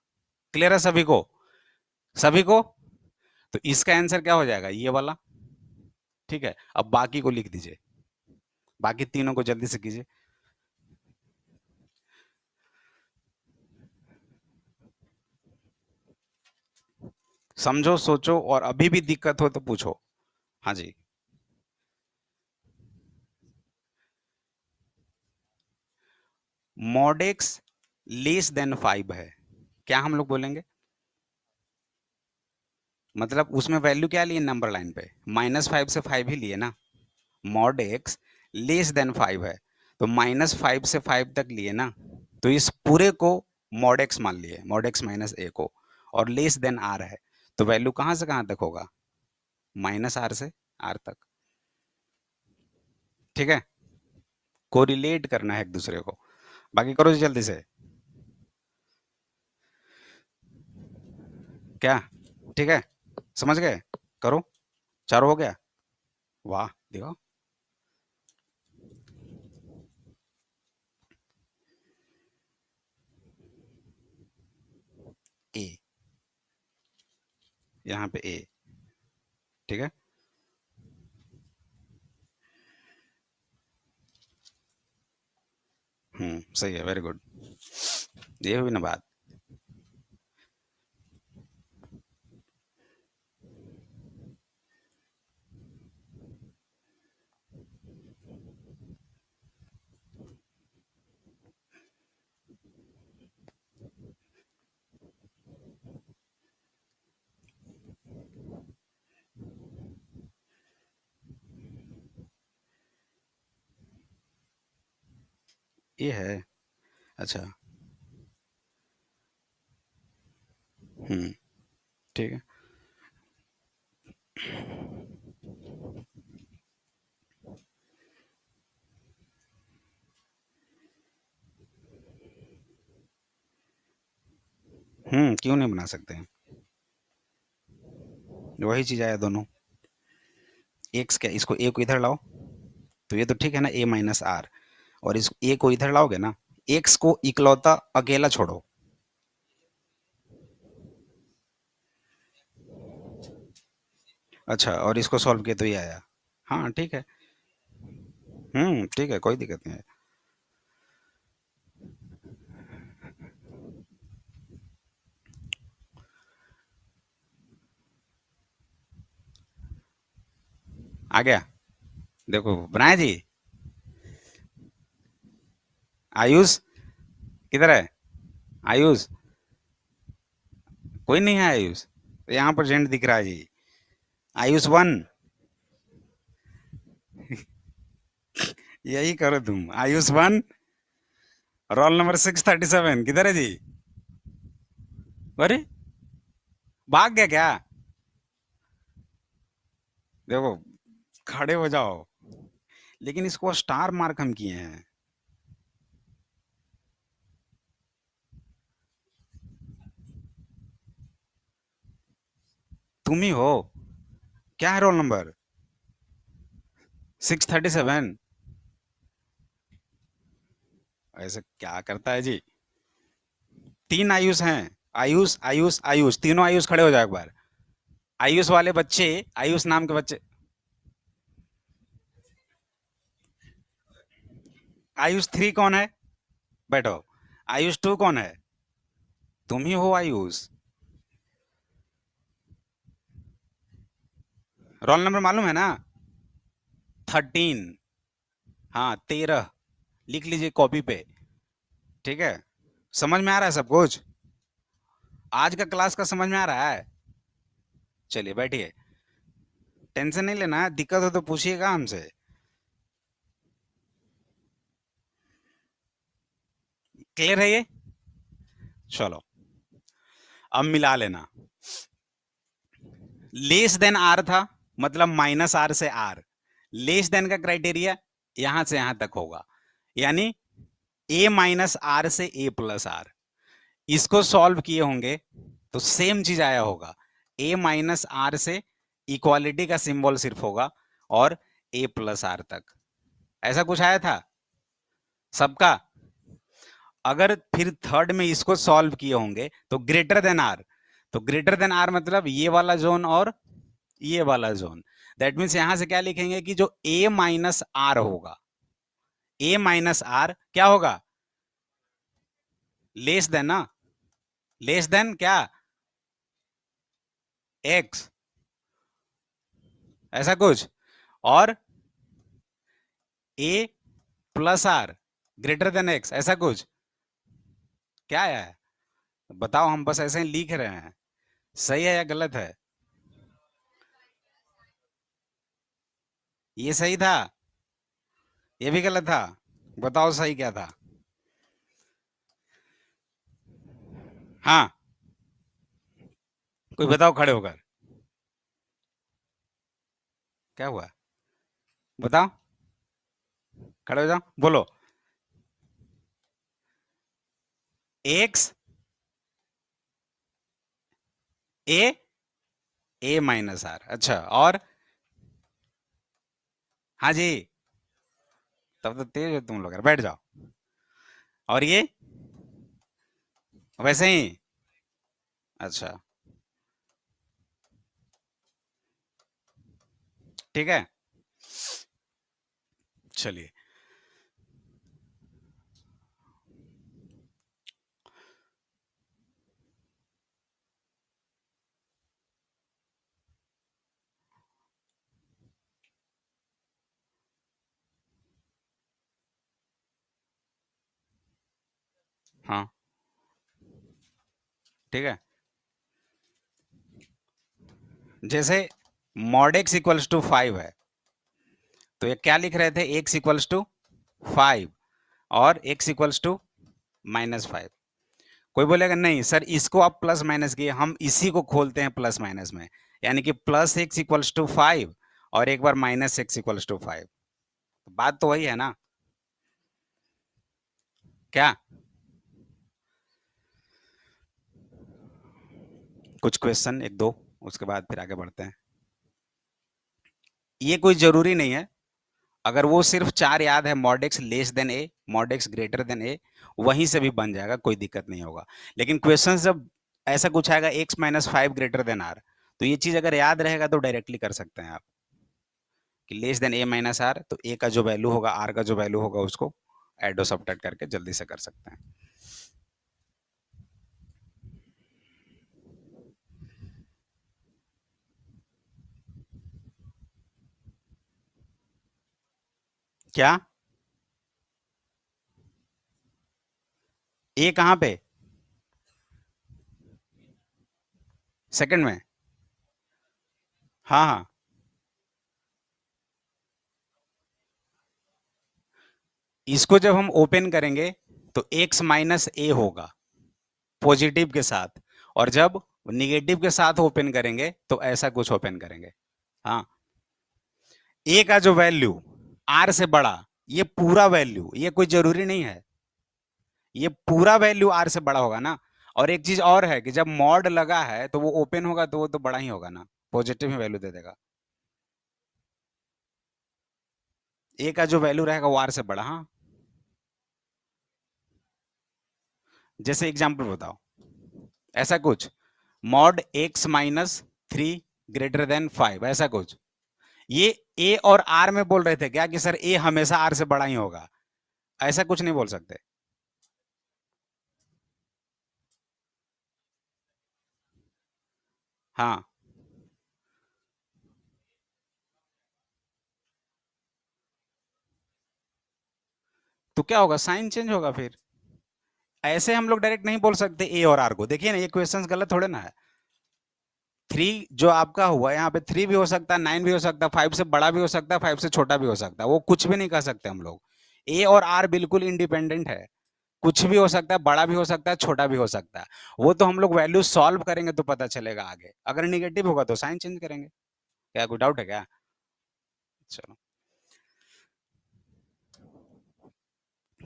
क्लियर है सभी को? सभी को? तो इसका आंसर क्या हो जाएगा? ये वाला। ठीक है, अब बाकी को लिख दीजिए, बाकी तीनों को जल्दी से कीजिए। समझो, सोचो, और अभी भी दिक्कत हो तो पूछो। हाँ जी। मॉड एक्स लेस देन 5 है, क्या हम लोग बोलेंगे? मतलब उसमें वैल्यू क्या लिए नंबर लाइन पे, -5 से 5 ही लिए ना, मॉड एक्स लेस देन 5 है, तो -5 से 5 तक लिए ना, तो इस पूरे को मॉड एक्स मान लिए, मॉड एक्स माइनस ए को, और लेस देन आर है, तो वैल्यू कहाँ से कहाँ तक होगा, -r से r तक। ठीक है, कोरिलेट करना है एक दूसरे को। बाकी करो जी जल्दी से। क्या, ठीक है, समझ गए, करो। चारों हो गया, वाह देखो। ए, यहाँ पे ए, ठीक है। सही है, वेरी गुड, ये हुई ना बात। ये है, अच्छा। हम्म, ठीक है। क्यों नहीं बना सकते हैं, वही चीज आया दोनों। एक्स क्या, इसको ए को इधर लाओ, तो ये तो ठीक है ना, ए माइनस आर, और इस ए को इधर लाओगे ना, एक्स को इकलौता अकेला छोड़ो। अच्छा, और इसको सॉल्व किया तो ये आया। हाँ ठीक है, ठीक है, कोई दिक्कत नहीं है। आ गया, देखो बनाया जी। आयुष किधर है, आयुष, कोई नहीं है आयुष, यहाँ पर जेंट दिख रहा है जी। आयुष 1, यही करो तुम, आयुष 1, रोल नंबर 637 किधर है जी। अरे भाग गया क्या, देखो, खड़े हो जाओ। लेकिन इसको स्टार मार्क हम किए हैं। तुम ही हो, क्या है रोल नंबर, 637। ऐसे क्या करता है जी, 3 आयुष हैं, आयुष आयुष आयुष, तीनों आयुष खड़े हो जाओ एक बार। आयुष वाले बच्चे, आयुष नाम के बच्चे, आयुष 3 कौन है, बैठो। आयुष 2 कौन है, तुम ही हो आयुष। रोल नंबर मालूम है ना, 13, हाँ 13, लिख लीजिए कॉपी पे। ठीक है, समझ में आ रहा है सब कुछ, आज का क्लास का समझ में आ रहा है। चलिए बैठिए, टेंशन नहीं लेना, दिक्कत हो तो पूछिएगा हमसे। क्लियर है ये, चलो अब मिला लेना। लेस देन आर था, मतलब -r से r, लेस देन का क्राइटेरिया यहां से यहां तक होगा, यानी a - r से a+r। इसको सॉल्व किए होंगे तो सेम चीज आया होगा, a - r से इक्वालिटी का सिंबल सिर्फ होगा और a+r तक, ऐसा कुछ आया था सबका। अगर फिर थर्ड में इसको सॉल्व किए होंगे तो ग्रेटर देन आर, तो ग्रेटर देन आर मतलब ये वाला जोन और ये वाला जोन, दैट मीन्स यहां से क्या लिखेंगे कि जो a - r होगा, a - r क्या होगा, लेस देन ना, लेस देन क्या, x, ऐसा कुछ, और a+r ग्रेटर देन x, ऐसा कुछ, क्या है बताओ, हम बस ऐसे ही लिख रहे हैं, सही है या गलत है। ये सही था, ये भी गलत था। बताओ सही क्या था? हाँ, कोई बताओ खड़े होकर। क्या हुआ? बताओ, खड़े हो जाओ, बोलो। X A, A minus R, अच्छा, और? हाँ जी, तब तो तेज हो तुम लोग, बैठ जाओ। और ये वैसे ही? अच्छा, ठीक है, चलिए। हाँ, ठीक है। जैसे मॉड एक्स इक्वल्स टू 5 है, तो ये क्या लिख रहे थे? एक्स इक्वल्स टू 5 और एक्स इक्वल्स टू -5। कोई बोलेगा नहीं सर, इसको आप प्लस माइनस किए, हम इसी को खोलते हैं प्लस माइनस में, यानी कि प्लस एक्स इक्वल्स टू 5 और एक बार माइनस एक्स इक्वल्स टू 5। बात तो वही है ना? क्या? कुछ क्वेश्चन एक दो, उसके बाद फिर आगे बढ़ते हैं। ये कोई जरूरी नहीं है, अगर वो सिर्फ चार याद है, मॉड एक्स लेस देन ए, मॉड एक्स ग्रेटर देन ए, वहीं से भी बन जाएगा, कोई दिक्कत नहीं होगा। लेकिन क्वेश्चन जब ऐसा कुछ आएगा x minus 5 greater than are, तो ये चीज अगर याद रहेगा तो डायरेक्टली कर सकते हैं आप कि less than A minus R, तो ए का जो वैल्यू होगा, आर का जो वैल्यू होगा, उसको एड और सब्ट्रैक्ट करके जल्दी से कर सकते हैं। क्या? ए कहाँ पे? सेकंड में? हाँ हाँ, इसको जब हम ओपन करेंगे तो एक्स माइनस ए होगा पॉजिटिव के साथ, और जब निगेटिव के साथ ओपन करेंगे तो ऐसा कुछ ओपन करेंगे। हाँ, ए का जो वैल्यू आर से बड़ा, ये पूरा वैल्यू, ये कोई जरूरी नहीं है, ये पूरा वैल्यू आर से बड़ा होगा ना। और एक चीज और है कि जब मॉड लगा है तो वो ओपन होगा, तो वो तो बड़ा ही होगा ना, पॉजिटिव ही वैल्यू दे देगा। ए का जो वैल्यू रहेगा वो आर से बड़ा। हाँ, जैसे एग्जाम्पल बताओ, ऐसा कुछ, mod x minus 3 greater than 5, ऐसा कुछ। ये ए और आर में बोल रहे थे क्या कि सर ए हमेशा आर से बड़ा ही होगा? ऐसा कुछ नहीं बोल सकते। हाँ, तो क्या होगा? साइन चेंज होगा फिर। ऐसे हम लोग डायरेक्ट नहीं बोल सकते ए और आर को। देखिए ना, ये क्वेश्चंस गलत थोड़े ना है। 3 जो आपका हुआ यहाँ पे, 3 भी हो सकता है, 9 भी हो सकता है, 5 से बड़ा भी हो सकता है, 5 से छोटा भी हो सकता है, वो कुछ भी नहीं कह सकते हम लोग। ए और आर बिल्कुल इंडिपेंडेंट है, कुछ भी हो सकता है, बड़ा भी हो सकता है, छोटा भी हो सकता है। वो तो हम लोग वैल्यू सॉल्व करेंगे तो पता चलेगा आगे। अगर निगेटिव होगा तो साइन चेंज करेंगे। क्या कोई डाउट है क्या? चलो,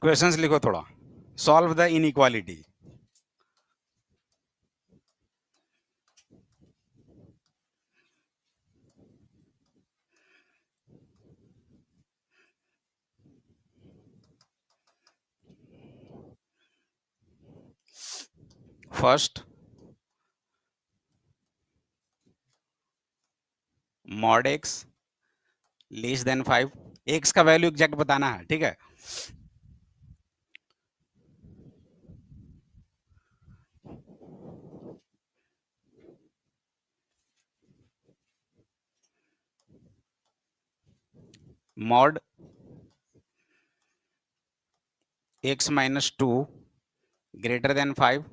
क्वेश्चंस लिखो थोड़ा। Solve the inequality. First, mod x less then 5, x का वैल्यू एग्जैक्ट बताना है, ठीक है? Mod x minus 2 greater than 5,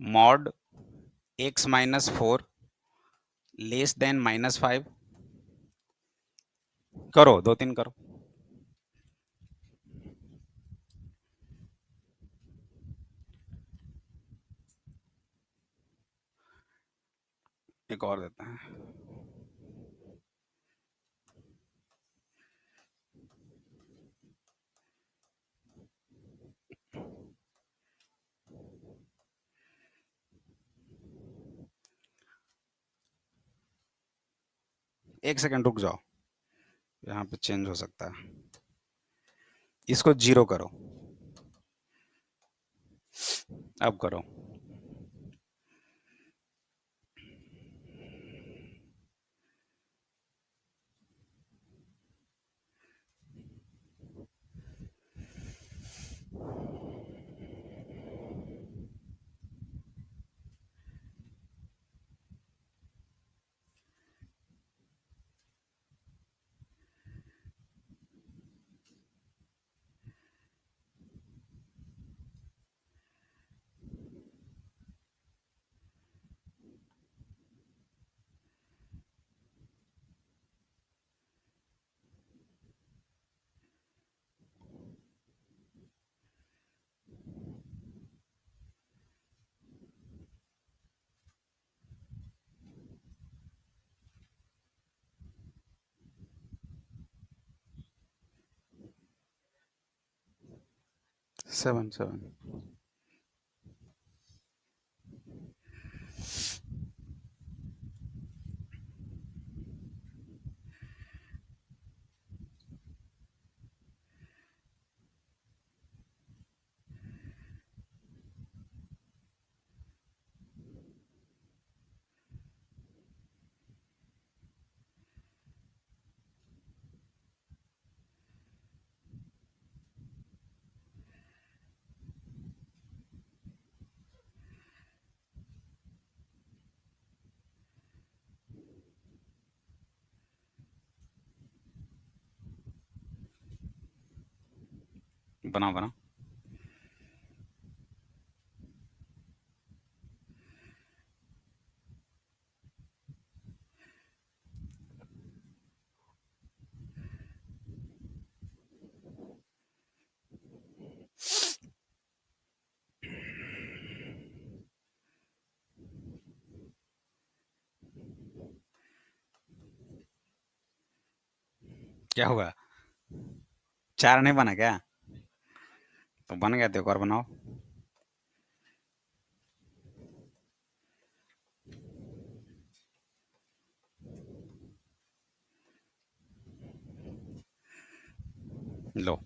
mod x minus 4 less than -5। करो, 2 3 करो। एक और देते हैं। एक सेकंड रुक जाओ, यहाँ पे चेंज हो सकता है। इसको 0 करो, अब करो। Seven seven. बनाओ बनाओ। क्या हुआ? 4 नहीं बना क्या? तो बन गया तो एक और बनाओ। लो,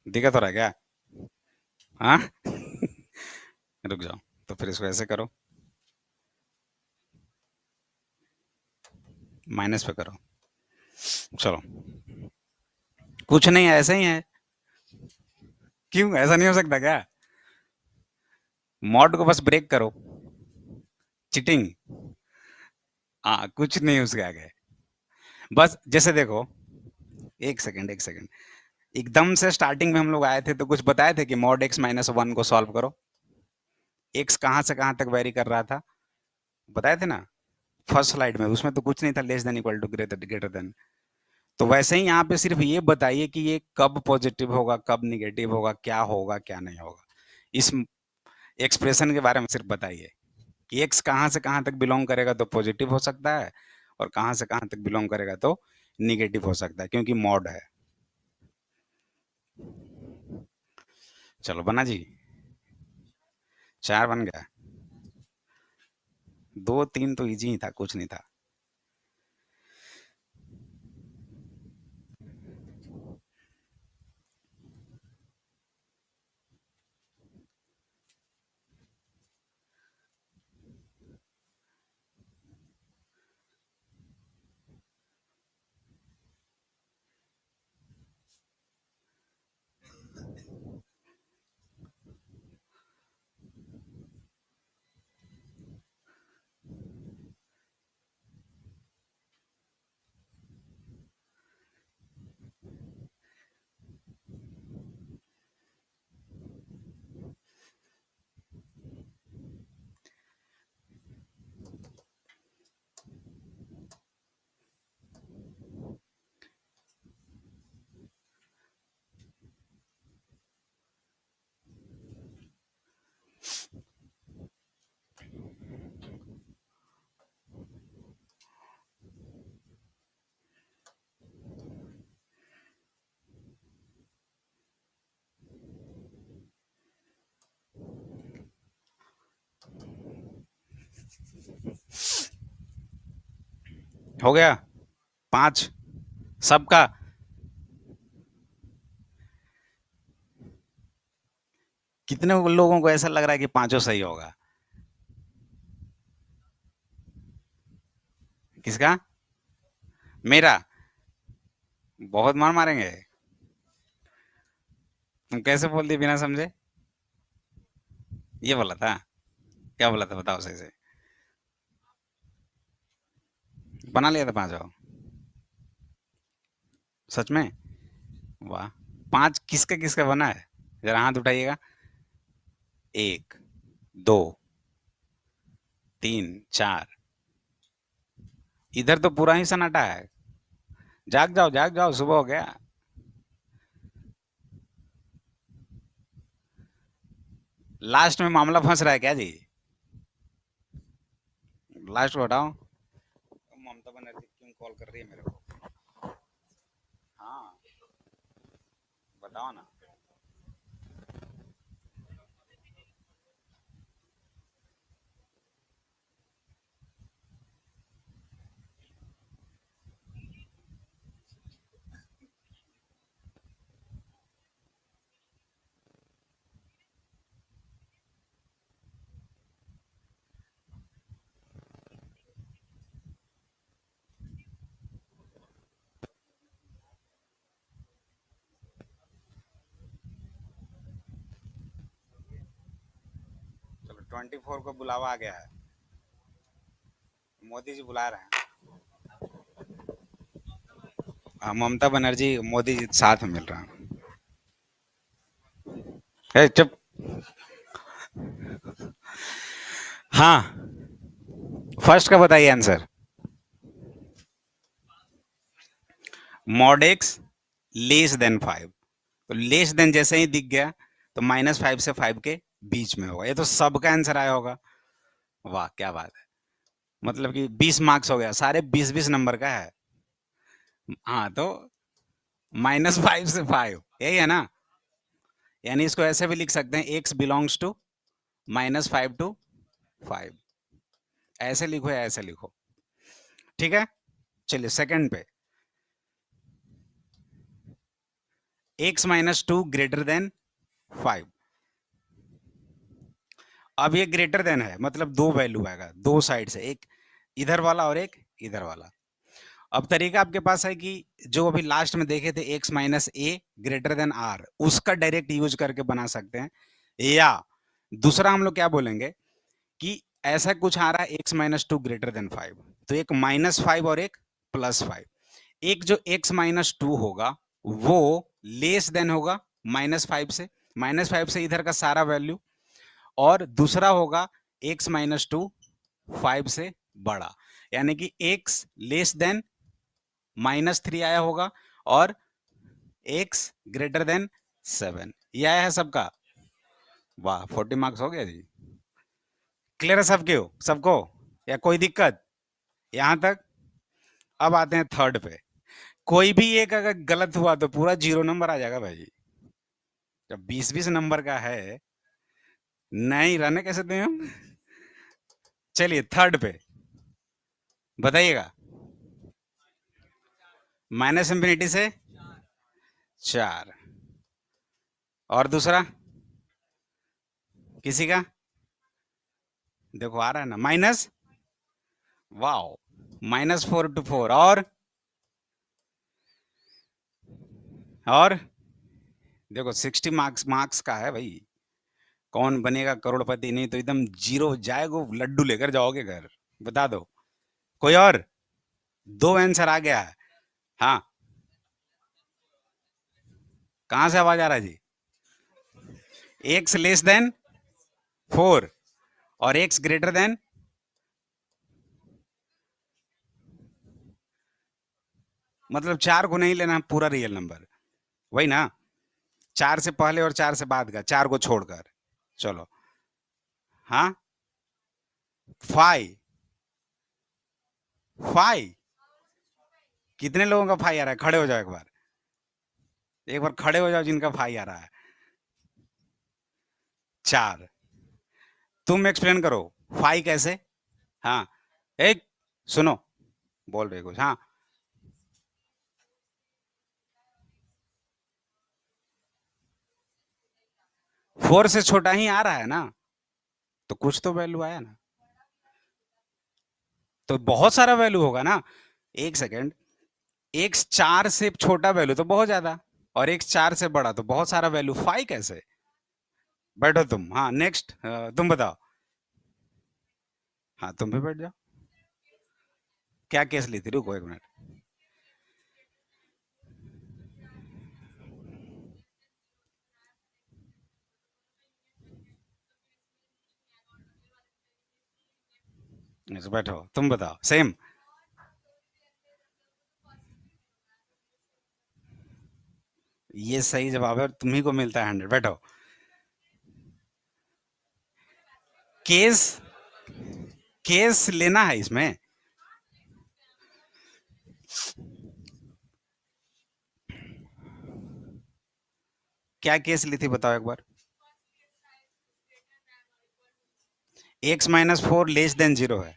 दिखा तो रहा है क्या? हाँ। रुक जाओ, तो फिर इसको ऐसे करो, माइनस पे करो। चलो, कुछ नहीं है, ऐसा ही है। क्यों, ऐसा नहीं हो सकता क्या? मॉड को बस ब्रेक करो। चिटिंग। हाँ, कुछ नहीं उसके आगे। बस जैसे देखो, एक सेकंड एक सेकंड। एकदम से स्टार्टिंग में हम लोग आए थे तो कुछ बताए थे कि मॉड x माइनस 1 को सॉल्व करो। x कहाँ से कहाँ तक वेरी कर रहा था, बताए थे ना फर्स्ट स्लाइड में। उसमें तो कुछ नहीं था, less than equal to greater greater than. तो वैसे ही यहाँ पे सिर्फ ये बताइए कि ये कब पॉजिटिव होगा, कब निगेटिव होगा, क्या होगा क्या नहीं होगा। इस एक्सप्रेशन के बारे में सिर्फ बताइए कि एक्स कहाँ से कहाँ तक बिलोंग करेगा तो पॉजिटिव हो सकता है, और कहाँ से कहाँ तक बिलोंग करेगा तो निगेटिव हो सकता है, क्योंकि मॉड है। चलो बना जी। 4 बन गया। 2 3 तो इजी ही था, कुछ नहीं था। हो गया 5 सबका। कितने लोगों को ऐसा लग रहा है कि पांचों सही होगा? किसका? मेरा? बहुत मार मारेंगे। तुम कैसे बोल दिए बिना समझे? ये बोला था? क्या बोला था बताओ सही से। बना लिया था पांचों? सच में? वाह। पांच किसका किसका बना है? जरा हाथ उठाइएगा। एक, दो, तीन, चार। इधर तो पूरा ही सन्नाटा है। जाग जाओ, सुबह हो गया। लास्ट में मामला फंस रहा है क्या जी? लास्ट को हटाओ। ममता बनर्जी क्यों कॉल कर रही है मेरे को? हाँ, बताओ ना। चलो 24 को बुलावा आ गया है। मोदी जी बुला रहे हैं। हाँ, ममता बनर्जी मोदी जी साथ में मिल रहा है। चुप। हाँ, फर्स्ट का बताइए answer. Mod x less then 5। तो लेस देन जैसे ही दिख गया तो -5 से 5 के बीच में होगा। ये तो सबका आंसर आया होगा। वाह क्या बात है। मतलब कि 20 मार्क्स हो गया, सारे 20-20 नंबर का है। हाँ तो -5 से 5 यही है ना? यानी इसको ऐसे भी लिख सकते हैं, एक्स बिलोंग्स टू -5 to 5। ऐसे लिखो या ऐसे लिखो, ठीक है। चलिए सेकंड पे। x-2 greater than 5। अब ये ग्रेटर देन है मतलब दो वैल्यू आएगा दो साइड से, एक इधर वाला और एक इधर वाला। अब तरीका आपके पास है कि जो अभी लास्ट में देखे थे x-a ग्रेटर देन r, उसका डायरेक्ट यूज करके बना सकते हैं। या दूसरा हम लोग क्या बोलेंगे कि ऐसा कुछ आ रहा है x-2 ग्रेटर देन 5, तो एक -5 और एक +5। एक जो x-2 होगा वो लेस देन होगा -5 से, -5 से इधर का सारा वैल्यू। और दूसरा होगा x-2 5 से बड़ा, यानी कि x लेस देन -3 आया होगा और x ग्रेटर देन 7। ये आया है सबका। वाह 40 मार्क्स हो गया जी। क्लियर है सबके हो सबको या कोई दिक्कत यहां तक? अब आते हैं थर्ड पे। कोई भी एक अगर गलत हुआ तो पूरा 0 नंबर आ जाएगा भाई। जब 20-20 नंबर का है, नहीं रहने कैसे दें हम। चलिए थर्ड पे बताइएगा। -∞ से 4। और दूसरा किसी का? देखो आ रहा है ना माइनस। Wow, -4 to 4। और देखो 60 मार्क्स मार्क्स का है भाई। कौन बनेगा करोड़पति, नहीं तो एकदम जीरो जाएगा, लड्डू लेकर जाओगे घर। बता दो कोई और। दो आंसर आ गया है। हाँ, कहां से आवाज आ रहा है जी? एक्स लेस देन 4 और एक्स ग्रेटर देन। मतलब 4 को नहीं लेना, पूरा रियल नंबर वही ना। 4 से पहले और 4 से बाद का, 4 को छोड़कर। चलो हाँ, 5। 5 कितने लोगों का 5 आ रहा है? खड़े हो जाओ एक बार, एक बार खड़े हो जाओ जिनका 5 आ रहा है। 4। तुम एक्सप्लेन करो 5 कैसे। हाँ, एक सुनो, बोल रहे कुछ? हाँ, 4 से छोटा ही आ रहा है ना, तो कुछ तो वैल्यू आया ना। तो बहुत सारा वैल्यू होगा ना। एक सेकेंड, x 4 से छोटा वैल्यू तो बहुत ज्यादा, और x 4 से बड़ा तो बहुत सारा वैल्यू, 5 कैसे? बैठो तुम, हाँ नेक्स्ट, तुम बताओ। हाँ तुम भी बैठ जाओ। क्या केस ली थी, रुको 1 मिनट। अच्छा, बैठो तुम बताओ सेम। ये सही जवाब है और तुम्ही को मिलता है 100। बैठो। केस, केस लेना है इसमें। क्या केस ली थी बताओ एक बार। x-4 लेस देन 0 है,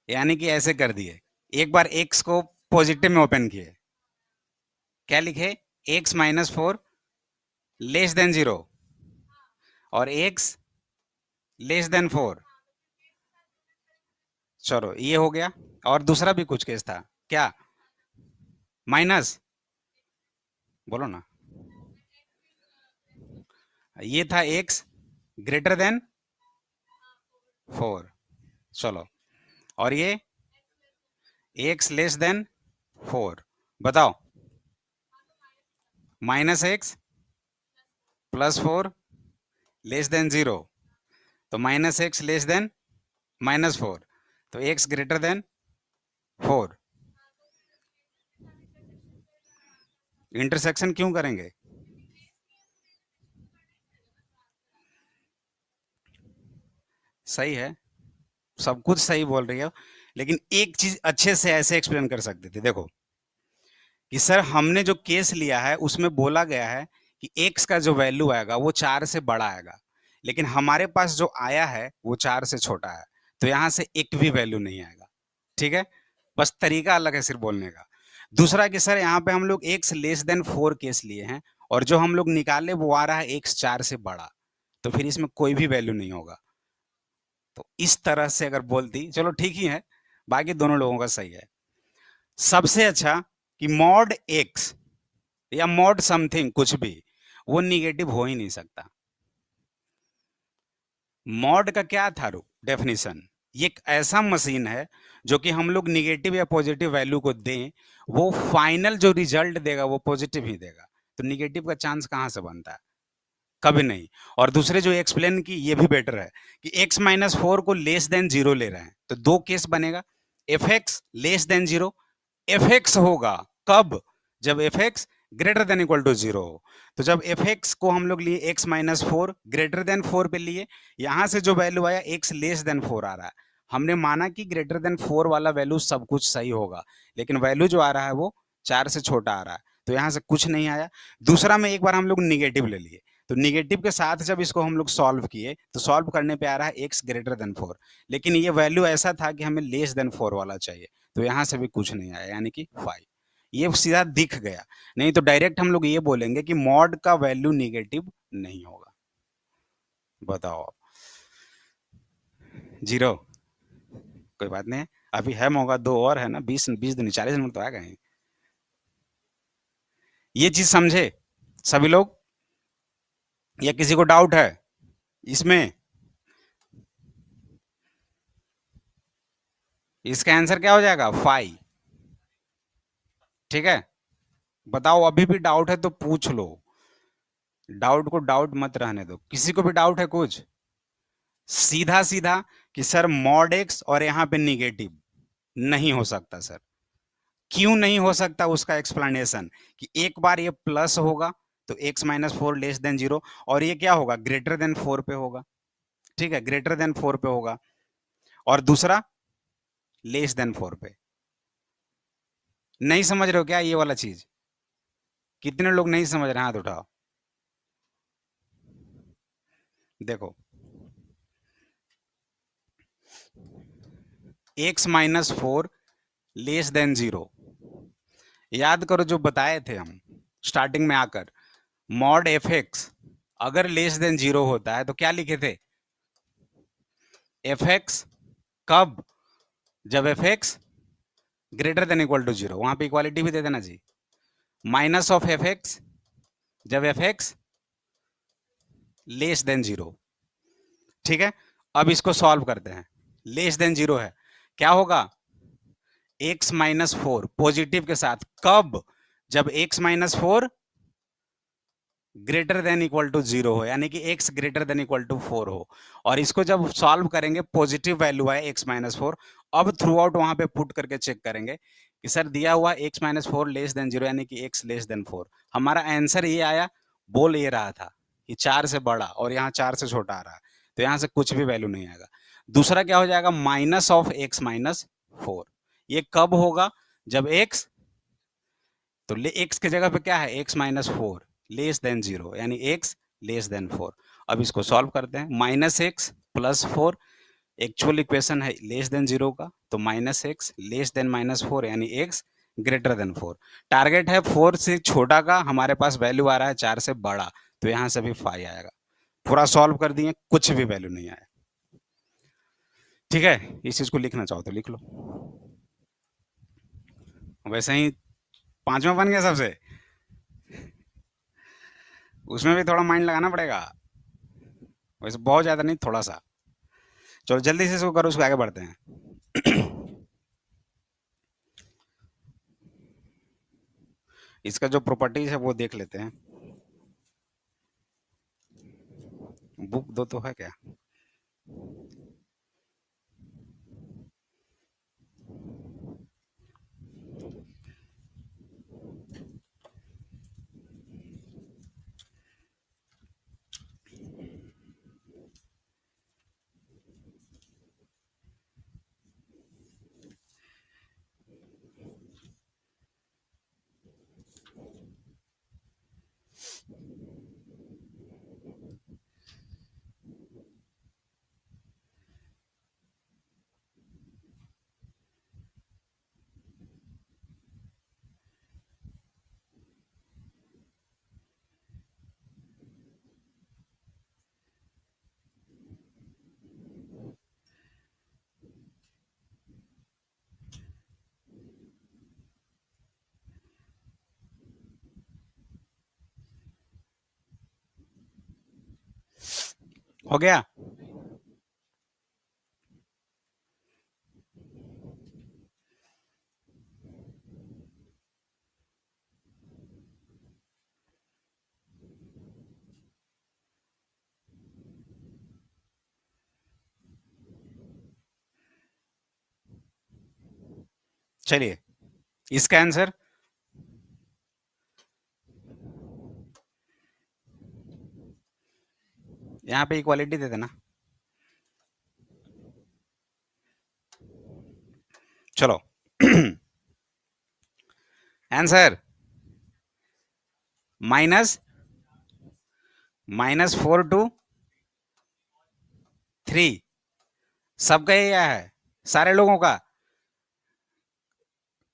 यानी कि ऐसे कर दिए। एक बार x को पॉजिटिव में ओपन किए, क्या लिखे? x-4 लेस देन 0 और x लेस देन 4। चलो ये हो गया। और दूसरा भी कुछ केस था क्या? माइनस, बोलो ना। ये था x ग्रेटर देन 4। चलो, और ये x लेस देन 4। बताओ। -x +4 लेस देन 0, तो -x लेस देन -4, तो x ग्रेटर देन 4। इंटरसेक्शन क्यों करेंगे? सही है, सब कुछ सही बोल रही हो, लेकिन एक चीज अच्छे से ऐसे एक्सप्लेन कर सकते थे, देखो कि सर हमने जो केस लिया है उसमें बोला गया है कि x का जो वैल्यू आएगा वो 4 से बड़ा आएगा, लेकिन हमारे पास जो आया है वो 4 से छोटा है, तो यहां से एक भी वैल्यू नहीं आएगा। ठीक है, बस तरीका अलग है सिर्फ बोलने का। दूसरा कि सर यहाँ पे हम लोग x लेस देन 4 केस लिए हैं, और जो हम लोग निकाले वो आ रहा है x 4 से बड़ा, तो फिर इसमें कोई भी वैल्यू नहीं होगा। तो इस तरह से अगर बोलती, चलो ठीक ही है, बाकी दोनों लोगों का सही है। सबसे अच्छा कि मॉड एक्स या मॉड समथिंग कुछ भी, वो निगेटिव हो ही नहीं सकता। मॉड का क्या था डेफिनेशन? ये एक ऐसा मशीन है जो कि हम लोग निगेटिव या पॉजिटिव वैल्यू को दें, वो फाइनल जो रिजल्ट देगा वो पॉजिटिव ही देगा, तो निगेटिव का चांस कहां से बनता है? कभी नहीं। और दूसरे जो एक्सप्लेन की ये भी बेटर है कि x-4 को लेस देन 0 ले रहे हैं, तो दो केस बनेगा। F X less than 0, F X होगा कब? जब F X greater than equal to 0 हो। तो जब एफ एक्स को हम लोग लिए x-4 ग्रेटर देन 4 पे लिए, यहां से जो वैल्यू आया x लेस देन 4 आ रहा है, हमने माना कि ग्रेटर देन 4 वाला वैल्यू सब कुछ सही होगा, लेकिन वैल्यू जो आ रहा है वो 4 से छोटा आ रहा है, तो यहां से कुछ नहीं आया। दूसरा में एक बार हम लोग निगेटिव ले लिए, तो निगेटिव के साथ जब इसको हम लोग सॉल्व किए तो सॉल्व करने पे आ रहा है x ग्रेटर देन 4, लेकिन ये वैल्यू ऐसा था कि हमें लेस देन 4 वाला चाहिए, तो यहां से भी कुछ नहीं आया, यानी कि 5। ये सीधा दिख गया, नहीं तो डायरेक्ट हम लोग ये बोलेंगे कि मॉड का वैल्यू निगेटिव नहीं होगा। बताओ आप। 0, कोई बात नहीं, अभी है मौका, दो और है ना, 20 दिन 40 मिनट तो आ गए। ये चीज समझे सभी लोग, या किसी को डाउट है इसमें? इसका आंसर क्या हो जाएगा? 5। ठीक है, बताओ अभी भी डाउट है तो पूछ लो, डाउट को डाउट मत रहने दो। किसी को भी डाउट है कुछ? सीधा सीधा कि सर मॉड एक्स और यहां पे निगेटिव नहीं हो सकता सर। क्यों नहीं हो सकता उसका एक्सप्लेनेशन, कि एक बार ये प्लस होगा तो x-4 लेस देन 0, और ये क्या होगा? ग्रेटर देन 4 पे होगा। ठीक है, ग्रेटर देन 4 पे होगा, और दूसरा लेस देन 4 पे। नहीं समझ रहे हो क्या ये वाला चीज? कितने लोग नहीं समझ रहे? हाथ उठाओ। देखो, x माइनस 4 लेस देन 0। याद करो जो बताए थे हम स्टार्टिंग में आकर, मॉड एफ एक्स अगर लेस देन 0 होता है तो क्या लिखे थे, एफ एक्स कब, जब F X greater than equal to 0, वहां पे इक्वालिटी भी दे देना जी, माइनस ऑफ एफ एक्स जब एफ एक्स लेस देन 0। ठीक है, अब इसको सॉल्व करते हैं। लेस देन 0 है, क्या होगा, x माइनस 4 पॉजिटिव के साथ, कब, जब x minus 4 greater than equal to 0 हो, यानी कि x greater than equal to 4 हो। और इसको जब सॉल्व करेंगे, पॉजिटिव वैल्यू है x माइनस 4, अब थ्रू आउट वहां पे पुट करके चेक करेंगे कि सर दिया हुआ x माइनस 4 लेस देन 0, यानी कि x लेस देन 4। हमारा आंसर ये आया, बोल ये रहा था कि 4 से बड़ा और यहाँ 4 से छोटा आ रहा है, तो यहाँ से कुछ भी वैल्यू नहीं आएगा। दूसरा क्या हो जाएगा, माइनस ऑफ x माइनस 4, ये कब होगा, जब x, तो x की जगह पे क्या है, x माइनस 4 लेस देन 0, यानी x लेस देन 4। अब इसको सॉल्व करते हैं, minus x plus 4, actual equation है लेस देन 0 का, तो minus x less then minus 4, यानी x ग्रेटर देन 4। टारगेट है 4 से छोटा का, हमारे पास वैल्यू आ रहा है 4 से बड़ा, तो यहां से भी 5 आएगा। पूरा सॉल्व कर दिए, कुछ भी वैल्यू नहीं आया। ठीक है, इस चीज को लिखना चाहो तो लिख लो। वैसे ही पांचवा बन गया सबसे, उसमें भी थोड़ा माइंड लगाना पड़ेगा, वैसे बहुत ज्यादा नहीं, थोड़ा सा। चलो जल्दी से इसको करो, उसको आगे बढ़ते हैं। इसका जो प्रॉपर्टीज है वो देख लेते हैं। बुक दो तो है क्या, हो गया। चलिए इसका आंसर, यहाँ पे इक्वालिटी दे देना। चलो आंसर -4 to 3, सबका ये आया है, सारे लोगों का,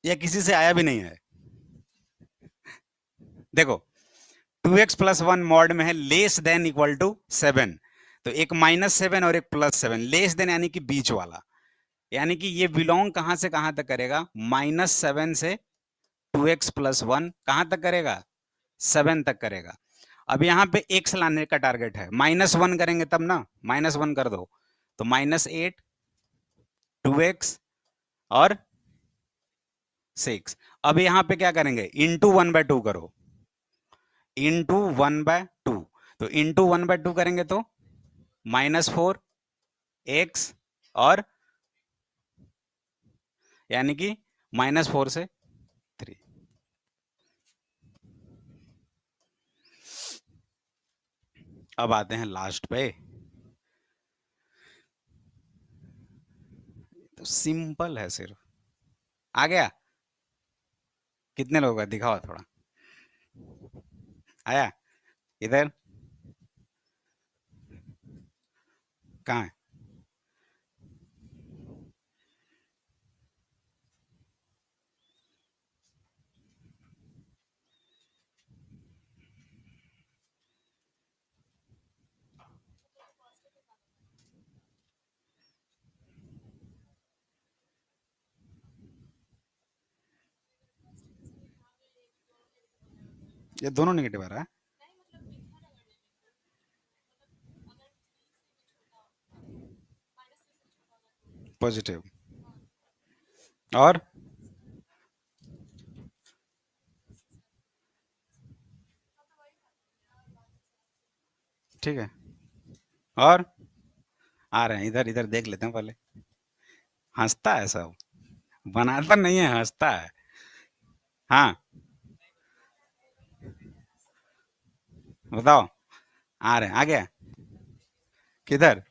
या किसी से आया भी नहीं है। देखो 2x+1 मॉड में है लेस देन इक्वल टू 7, तो एक -7 और एक +7, लेस देन यानी कि बीच वाला, यानी कि ये बिलोंग कहां से कहां तक करेगा, -7 से 2x+1 कहां तक करेगा, 7 तक करेगा। अब यहाँ पे x लाने का टारगेट है, -1 करेंगे तब ना, -1 कर दो, तो -8 2x और 6। अब यहाँ पे क्या करेंगे, इंटू 1/2 करो, इंटू 1/2, तो इंटू 1/2 करेंगे तो -4x और, यानी कि -4 से 3। अब आते हैं लास्ट पे, तो सिंपल है सिर्फ, आ गया, कितने लोगों का दिखाओ थोड़ा, आया, इधर कहाँ है, ये दोनों नेगेटिव आ रहा है। पॉजिटिव। और ठीक है। और आ रहे हैं, इधर इधर देख लेते हैं पहले। हंसता है सब, बनाता नहीं है, हंसता है। हाँ, बताओ। आ रहे हैं, आ गया। किधर?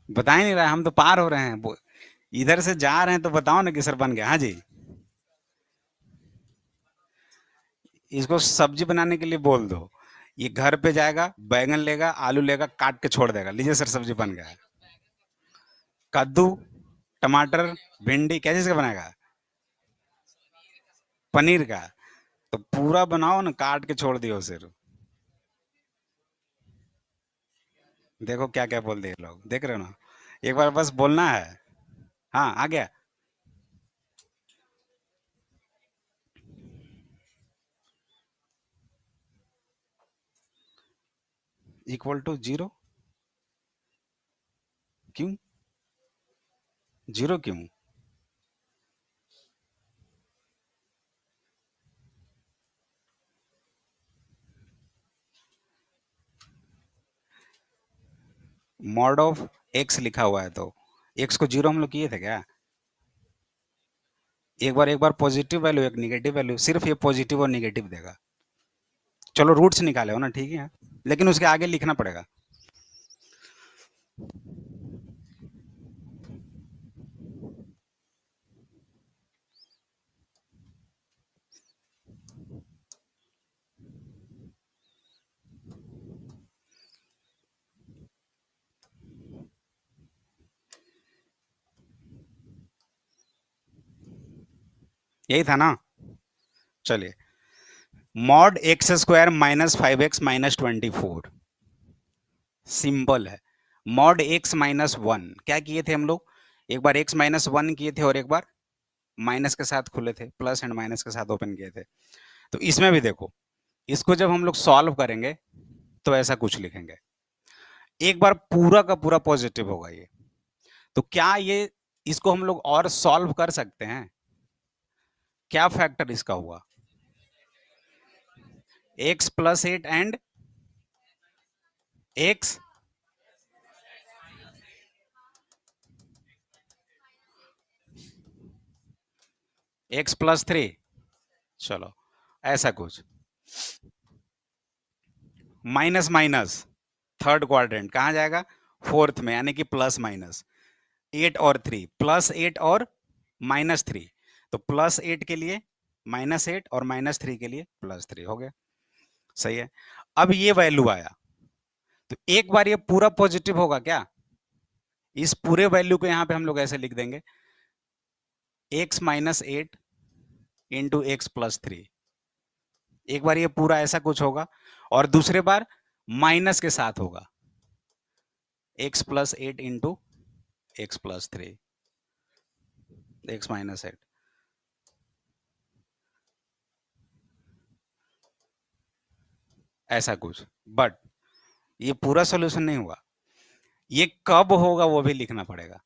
बता ही नहीं रहा, हम तो पार हो रहे हैं इधर से जा रहे हैं, तो बताओ ना कि सर बन गया। हाँ जी। इसको सब्जी बनाने के लिए बोल दो। ये घर पे जाएगा, बैगन लेगा, आलू लेगा, काट के छोड़ देगा, लीजिए सर सब्जी बन गया है। कद्दू, टमाटर, भिंडी क्या चीज का बनाएगा? पनीर का। तो पूरा बनाओ ना, काट के छोड़ दियो सिर्फ। देखो क्या क्या बोल दिए लोग, देख रहे हो ना। एक बार बस बोलना है। हाँ, आ गया। Equal to zero? क्यों? जीरो क्यों? मॉड ऑफ एक्स लिखा हुआ है, तो एक्स को जीरो हम लोग किए थे क्या? एक बार पॉजिटिव वैल्यू, एक निगेटिव वैल्यू, सिर्फ ये पॉजिटिव और निगेटिव देगा। चलो रूट्स निकाले हो ना, ठीक है, लेकिन उसके आगे लिखना पड़ेगा। यही था ना। चलिए, mod x square minus 5x minus 24। Simple है। मॉड एक्स माइनस वन क्या किए थे हम लोग? एक बार एक्स माइनस वन किए थे, और एक बार माइनस के साथ खुले थे, प्लस एंड माइनस के साथ ओपन किए थे। तो इसमें भी देखो, इसको जब हम लोग सॉल्व करेंगे तो ऐसा कुछ लिखेंगे। एक बार पूरा का पूरा पॉजिटिव होगा ये। तो क्या ये, इसको हम लोग और सॉल्व कर सकते हैं? क्या फैक्टर इसका हुआ? X plus eight and x x plus three. चलो, ऐसा कुछ। माइनस माइनस थर्ड क्वाड्रेंट कहाँ जाएगा? फोर्थ में, यानी कि प्लस माइनस। एट और थ्री, प्लस एट और माइनस थ्री। तो प्लस एट के लिए माइनस एट, और माइनस थ्री के लिए प्लस थ्री, हो गया। सही है। अब ये वैल्यू आया, तो एक बार ये पूरा पॉजिटिव होगा क्या? इस पूरे वैल्यू को यहां पे हम लोग ऐसे लिख देंगे, x minus eight into x plus three. एक बार ये पूरा ऐसा कुछ होगा, और दूसरे बार माइनस के साथ होगा, x plus eight into x plus three, x minus eight. ऐसा कुछ। बट ये पूरा सोल्यूशन नहीं हुआ। ये कब होगा वो भी लिखना पड़ेगा,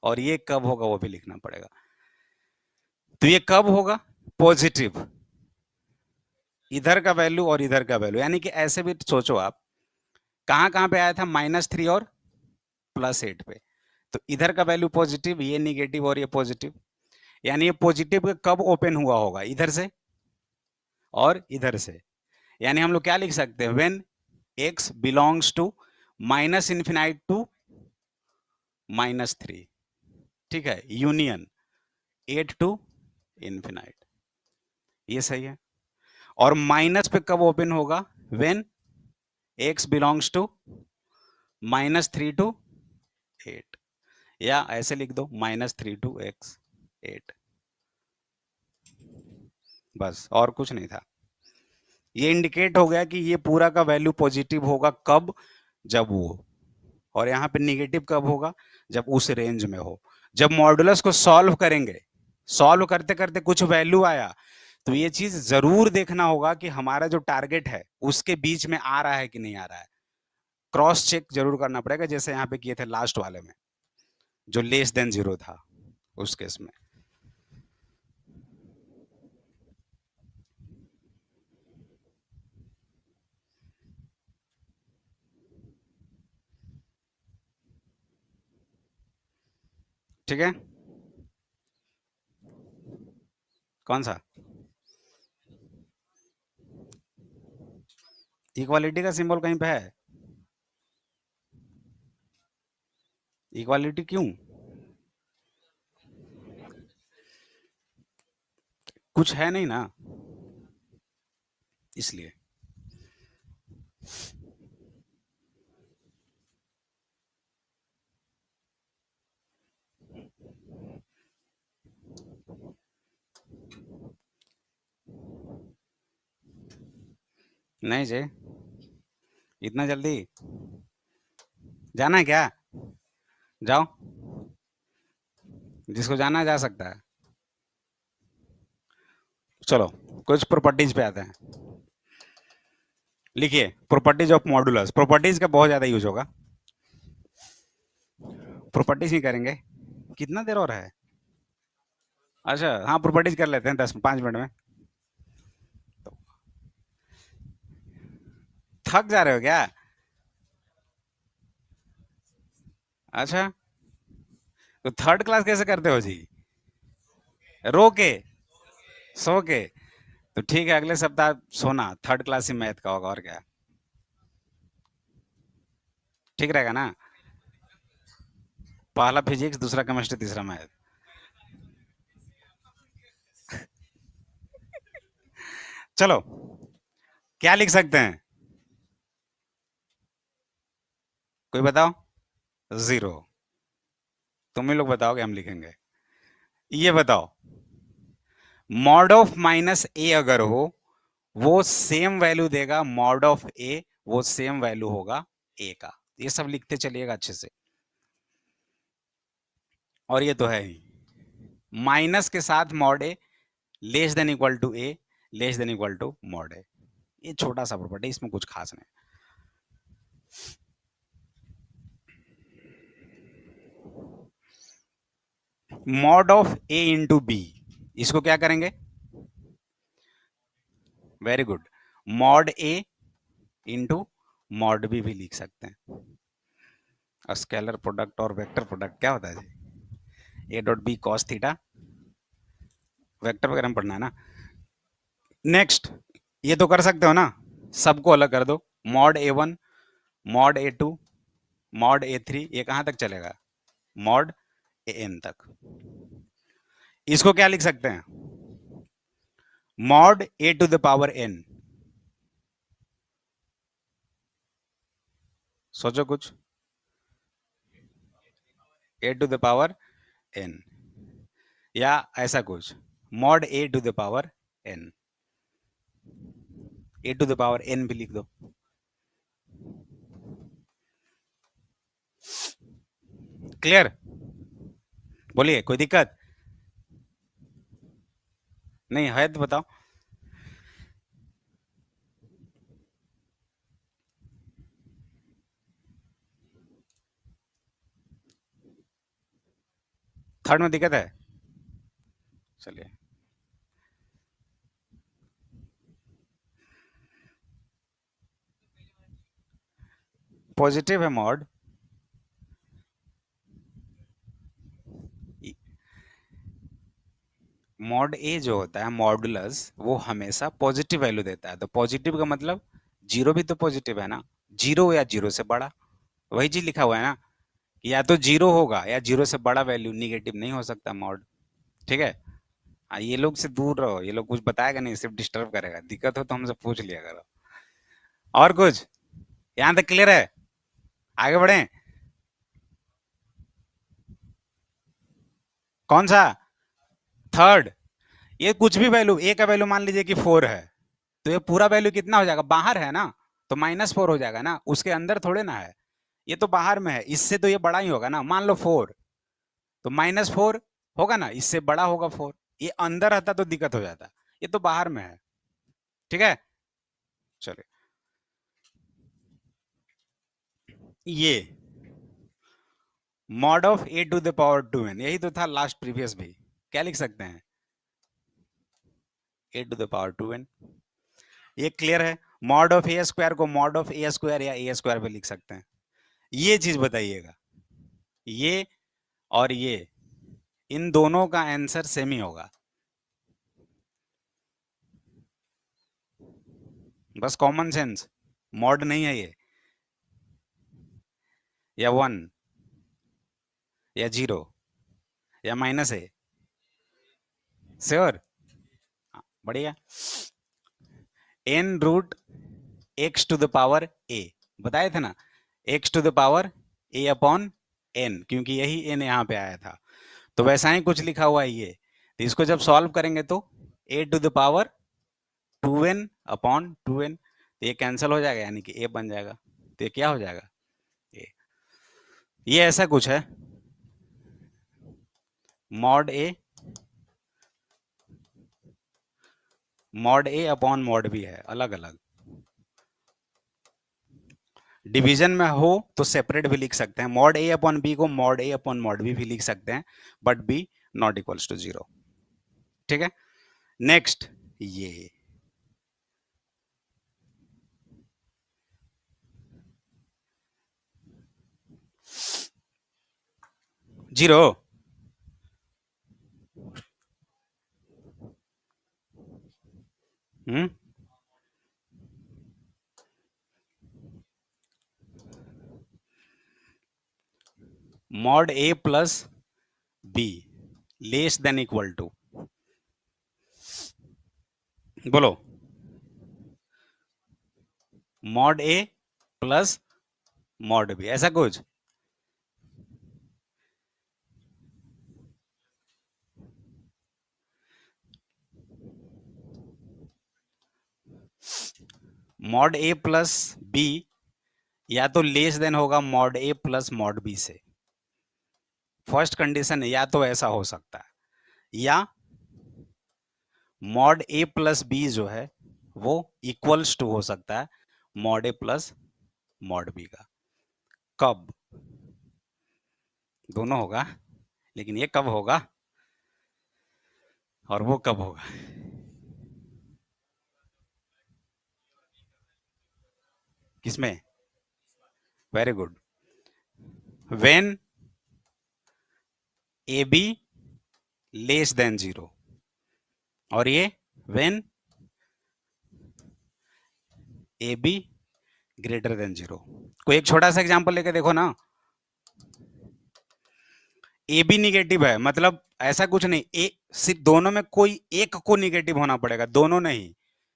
और ये कब होगा वो भी लिखना पड़ेगा। तो ये कब होगा? पॉजिटिव, इधर का वैल्यू और इधर का वैल्यू, यानी कि ऐसे भी सोचो आप, कहां कहां पे आया था? माइनस थ्री और प्लस एट पे। तो इधर का वैल्यू पॉजिटिव, ये निगेटिव और ये पॉजिटिव, यानी ये पॉजिटिव कब ओपन हुआ होगा? इधर से और इधर से। यानी हम लोग क्या लिख सकते हैं? When x belongs to minus infinite to minus three. ठीक है, यूनियन एट टू इन्फिनाइट। ये सही है। और माइनस पे कब ओपन होगा? When x belongs to minus three to eight. या ऐसे लिख दो, minus three to x eight. बस, और कुछ नहीं था। ये इंडिकेट हो गया कि ये पूरा का वैल्यू पॉजिटिव होगा कब? जब वो, और यहाँ पे निगेटिव कब होगा? जब उस रेंज में हो। जब मॉडुलस को सॉल्व करेंगे, सॉल्व करते करते कुछ वैल्यू आया, तो ये चीज जरूर देखना होगा कि हमारा जो टारगेट है उसके बीच में आ रहा है कि नहीं आ रहा है, क्रॉस चेक जरूर करना पड़ेगा, जैसे यहाँ पे किए थे लास्ट वाले में जो लेस देन जीरो था उस केस में। ठीक है, कौन सा इक्वालिटी का सिंबल कहीं पे है? इक्वालिटी क्यों? कुछ है नहीं ना, इसलिए। नहीं जी, इतना जल्दी जाना है क्या? जाओ, जिसको जाना है जा सकता है। चलो कुछ प्रॉपर्टीज पे आते हैं। लिखिए प्रॉपर्टीज ऑफ मॉडुलस, प्रॉपर्टीज का बहुत ज्यादा यूज होगा, प्रॉपर्टीज ही करेंगे। कितना देर और है? अच्छा हाँ, प्रॉपर्टीज कर लेते हैं 10-5 मिनट में। तो थक जा रहे हो क्या? अच्छा, तो थर्ड क्लास कैसे करते हो जी? रो के, सो के? तो ठीक है, अगले सप्ताह सोना थर्ड क्लास ही मैथ का होगा, और क्या। ठीक रहेगा ना? पहला फिजिक्स, दूसरा केमिस्ट्री, तीसरा मैथ। चलो क्या लिख सकते हैं, कोई बताओ? जीरो। तुम ही लोग बताओगे, हम लिखेंगे। ये बताओ, मॉड ऑफ माइनस ए अगर हो, वो सेम वैल्यू देगा मॉड ऑफ ए, वो सेम वैल्यू होगा ए का। ये सब लिखते चलिएगा अच्छे से। और ये तो है ही, माइनस के साथ mod A less than equal to A, less than equal to mod A. ये छोटा सा प्रॉपर्टी, इसमें कुछ खास नहीं। Mod of A into B, इसको क्या करेंगे? Very good, mod A into mod B भी लिख सकते हैं। स्केलर प्रोडक्ट और वेक्टर प्रोडक्ट क्या होता है जी? A dot B cos theta, vector वगैरह में पढ़ना है ना। नेक्स्ट, ये तो कर सकते हो ना, सबको अलग कर दो। Mod a one, mod a two, mod a three, ये कहां तक चलेगा? मॉड ए एन तक। इसको क्या लिख सकते हैं? Mod a to the power n. सोचो कुछ, a to the power n, या ऐसा कुछ, mod a to the power n, a to the power n भी लिख दो। क्लियर? बोलिए, कोई दिक्कत नहीं है तो बताओ। थर्ड में दिक्कत है? चलिए, पॉजिटिव है मॉड, मॉड ए जो होता है मॉडुलस, वो हमेशा पॉजिटिव वैल्यू देता है। तो पॉजिटिव का मतलब जीरो भी तो पॉजिटिव है ना, जीरो या जीरो से बड़ा, वही चीज लिखा हुआ है ना, या तो जीरो होगा या जीरो से बड़ा वैल्यू, निगेटिव नहीं हो सकता मॉड। ठीक है। ये लोग से दूर रहो, ये लोग कुछ बताएगा नहीं, सिर्फ डिस्टर्ब करेगा। दिक्कत हो तो हमसे पूछ लिया करो। और कुछ यहाँ तक क्लियर है? आगे बढ़े। कौन सा? थर्ड। ये कुछ भी वैल्यू, ए का वैल्यू मान लीजिए कि 4 है, तो ये पूरा वैल्यू कितना हो जाएगा? बाहर है ना, तो -4 हो जाएगा ना, उसके अंदर थोड़े ना है। ये तो बाहर में है, इससे तो ये बड़ा ही होगा ना। मान लो 4, तो -4 होगा ना, इससे बड़ा होगा 4। ये अंदर रहता तो दिक्कत हो जाता, ये तो बाहर में है, ठीक है। चलिए, ये mod of a to the power 2n, यही तो था लास्ट प्रीवियस भी। क्या लिख सकते हैं, ए टू द पावर 2n। ये क्लियर है। मॉड ऑफ ए स्क्वायर को मॉड ऑफ ए स्क्वायर या ए स्क्वायर पे लिख सकते हैं। ये चीज बताइएगा, ये और ये, इन दोनों का आंसर सेम ही होगा, बस कॉमन सेंस। मॉड नहीं है ये, या 1 या 0 या माइनस है, श्योर, बढ़िया। N root x to the power A, बताए थे ना, x to the power A upon n, क्योंकि यही एन यहाँ पे आया था, तो वैसा ही कुछ लिखा हुआ है ये। तो इसको जब सॉल्व करेंगे तो A to the power 2n upon 2n, तो ये कैंसिल हो जाएगा, यानी कि ए बन जाएगा। तो ये क्या हो जाएगा, ए। ये ऐसा कुछ है, mod a upon mod B है, अलग अलग। डिवीजन में हो तो सेपरेट भी लिख सकते हैं, मॉड ए अपॉन बी को mod a upon mod B भी लिख सकते हैं, but b not equals to 0, ठीक है। नेक्स्ट, ये 0, mod a plus b less than equal to, बोलो, mod a plus mod b, ऐसा कुछ। मॉड ए प्लस बी या तो लेस देन होगा mod a plus mod b से, फर्स्ट कंडीशन, या तो ऐसा हो सकता है, या मॉड ए प्लस बी जो है वो इक्वल्स टू हो सकता है mod a plus mod B का। कब, दोनों होगा, लेकिन ये कब होगा और वो कब होगा, किसमें, very good, when A B less than 0, और ये when A B greater then 0। कोई एक छोटा सा एग्जांपल लेके देखो ना, ए बी निगेटिव है, मतलब ऐसा कुछ नहीं, ए सिर्फ दोनों में कोई एक को निगेटिव होना पड़ेगा, दोनों नहीं,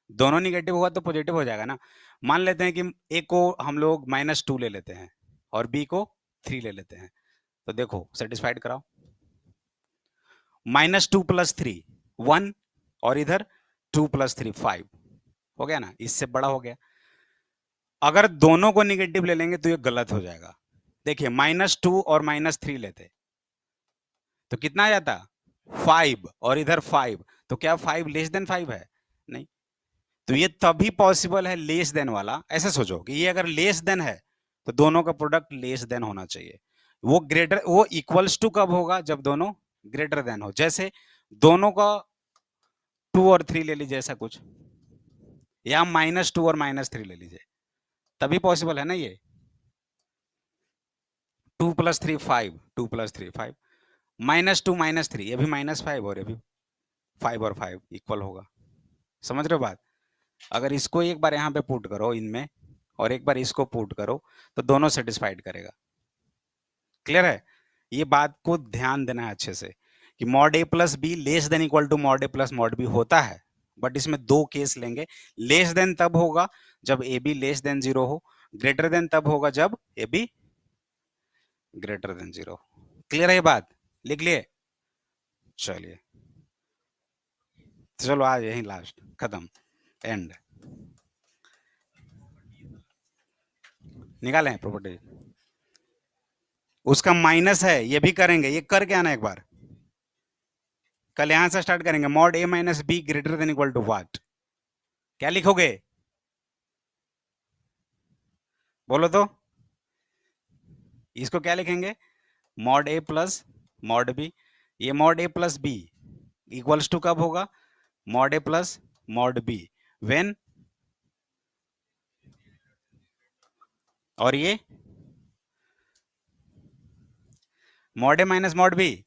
दोनों निगेटिव होगा तो पॉजिटिव हो जाएगा ना। मान लेते हैं कि ए को हम लोग -2 ले लेते हैं और बी को 3 ले लेते हैं, तो देखो सेटिस्फाइड कराओ, -2 + 3 1, और इधर 2 + 3 5, हो गया ना, इससे बड़ा हो गया। अगर दोनों को निगेटिव ले लेंगे तो ये गलत हो जाएगा। देखिए, -2 और -3 लेते तो कितना आ जाता, 5, और इधर 5, तो क्या 5 लेस देन 5 है, नहीं। तो ये तभी पॉसिबल है लेस देन वाला, ऐसे सोचो कि ये अगर लेस देन है तो दोनों का प्रोडक्ट लेस देन होना चाहिए। वो इक्वल्स टू कब होगा, जब दोनों ग्रेटर देन हो, जैसे दोनों का 2 और 3 ले लीजिए, ऐसा कुछ, या -2 और -3 ले लीजिए, तभी पॉसिबल है ना ये। 2 + 3 5, 2 + 3 5, -2 -3, ये भी -5 और ये भी 5 और 5 इक्वल होगा, समझ रहे हो बात। अगर इसको एक बार यहाँ पे पुट करो इनमें, और एक बार इसको पुट करो, तो दोनों सेटिस्फाइड करेगा। क्लियर है, ये बात को ध्यान देना है अच्छे से, कि mod a plus b less than equal to mod a plus mod b होता है, बट इसमें दो केस लेंगे। लेस देन तब होगा जब ए बी लेस देन 0 हो, ग्रेटर देन तब होगा जब A B greater then 0। Clear है ये बात, लिख लिए, चलिए, चलो आज यही लास्ट, खत्म, एंड, निकालें प्रॉपर्टी। उसका माइनस है, ये भी करेंगे, ये करके आना एक बार, कल यहां से स्टार्ट करेंगे, mod a minus b greater than equal to what, क्या लिखोगे बोलो तो, इसको क्या लिखेंगे, mod a plus mod b, ये mod a plus b equals to कब होगा, mod a plus mod b when, और ये mod a minus mod b,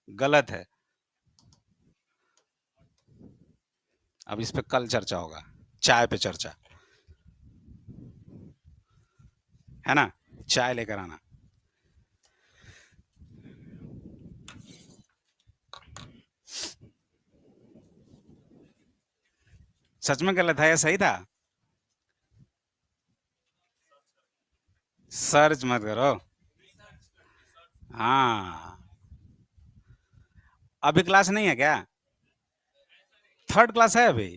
गलत है। अब इस पे कल चर्चा होगा, चाय पे चर्चा, है ना, चाय लेकर आना। सच में गलत था या सही था, सर्च मत करो। हाँ, अभी क्लास नहीं है क्या, थर्ड क्लास है अभी।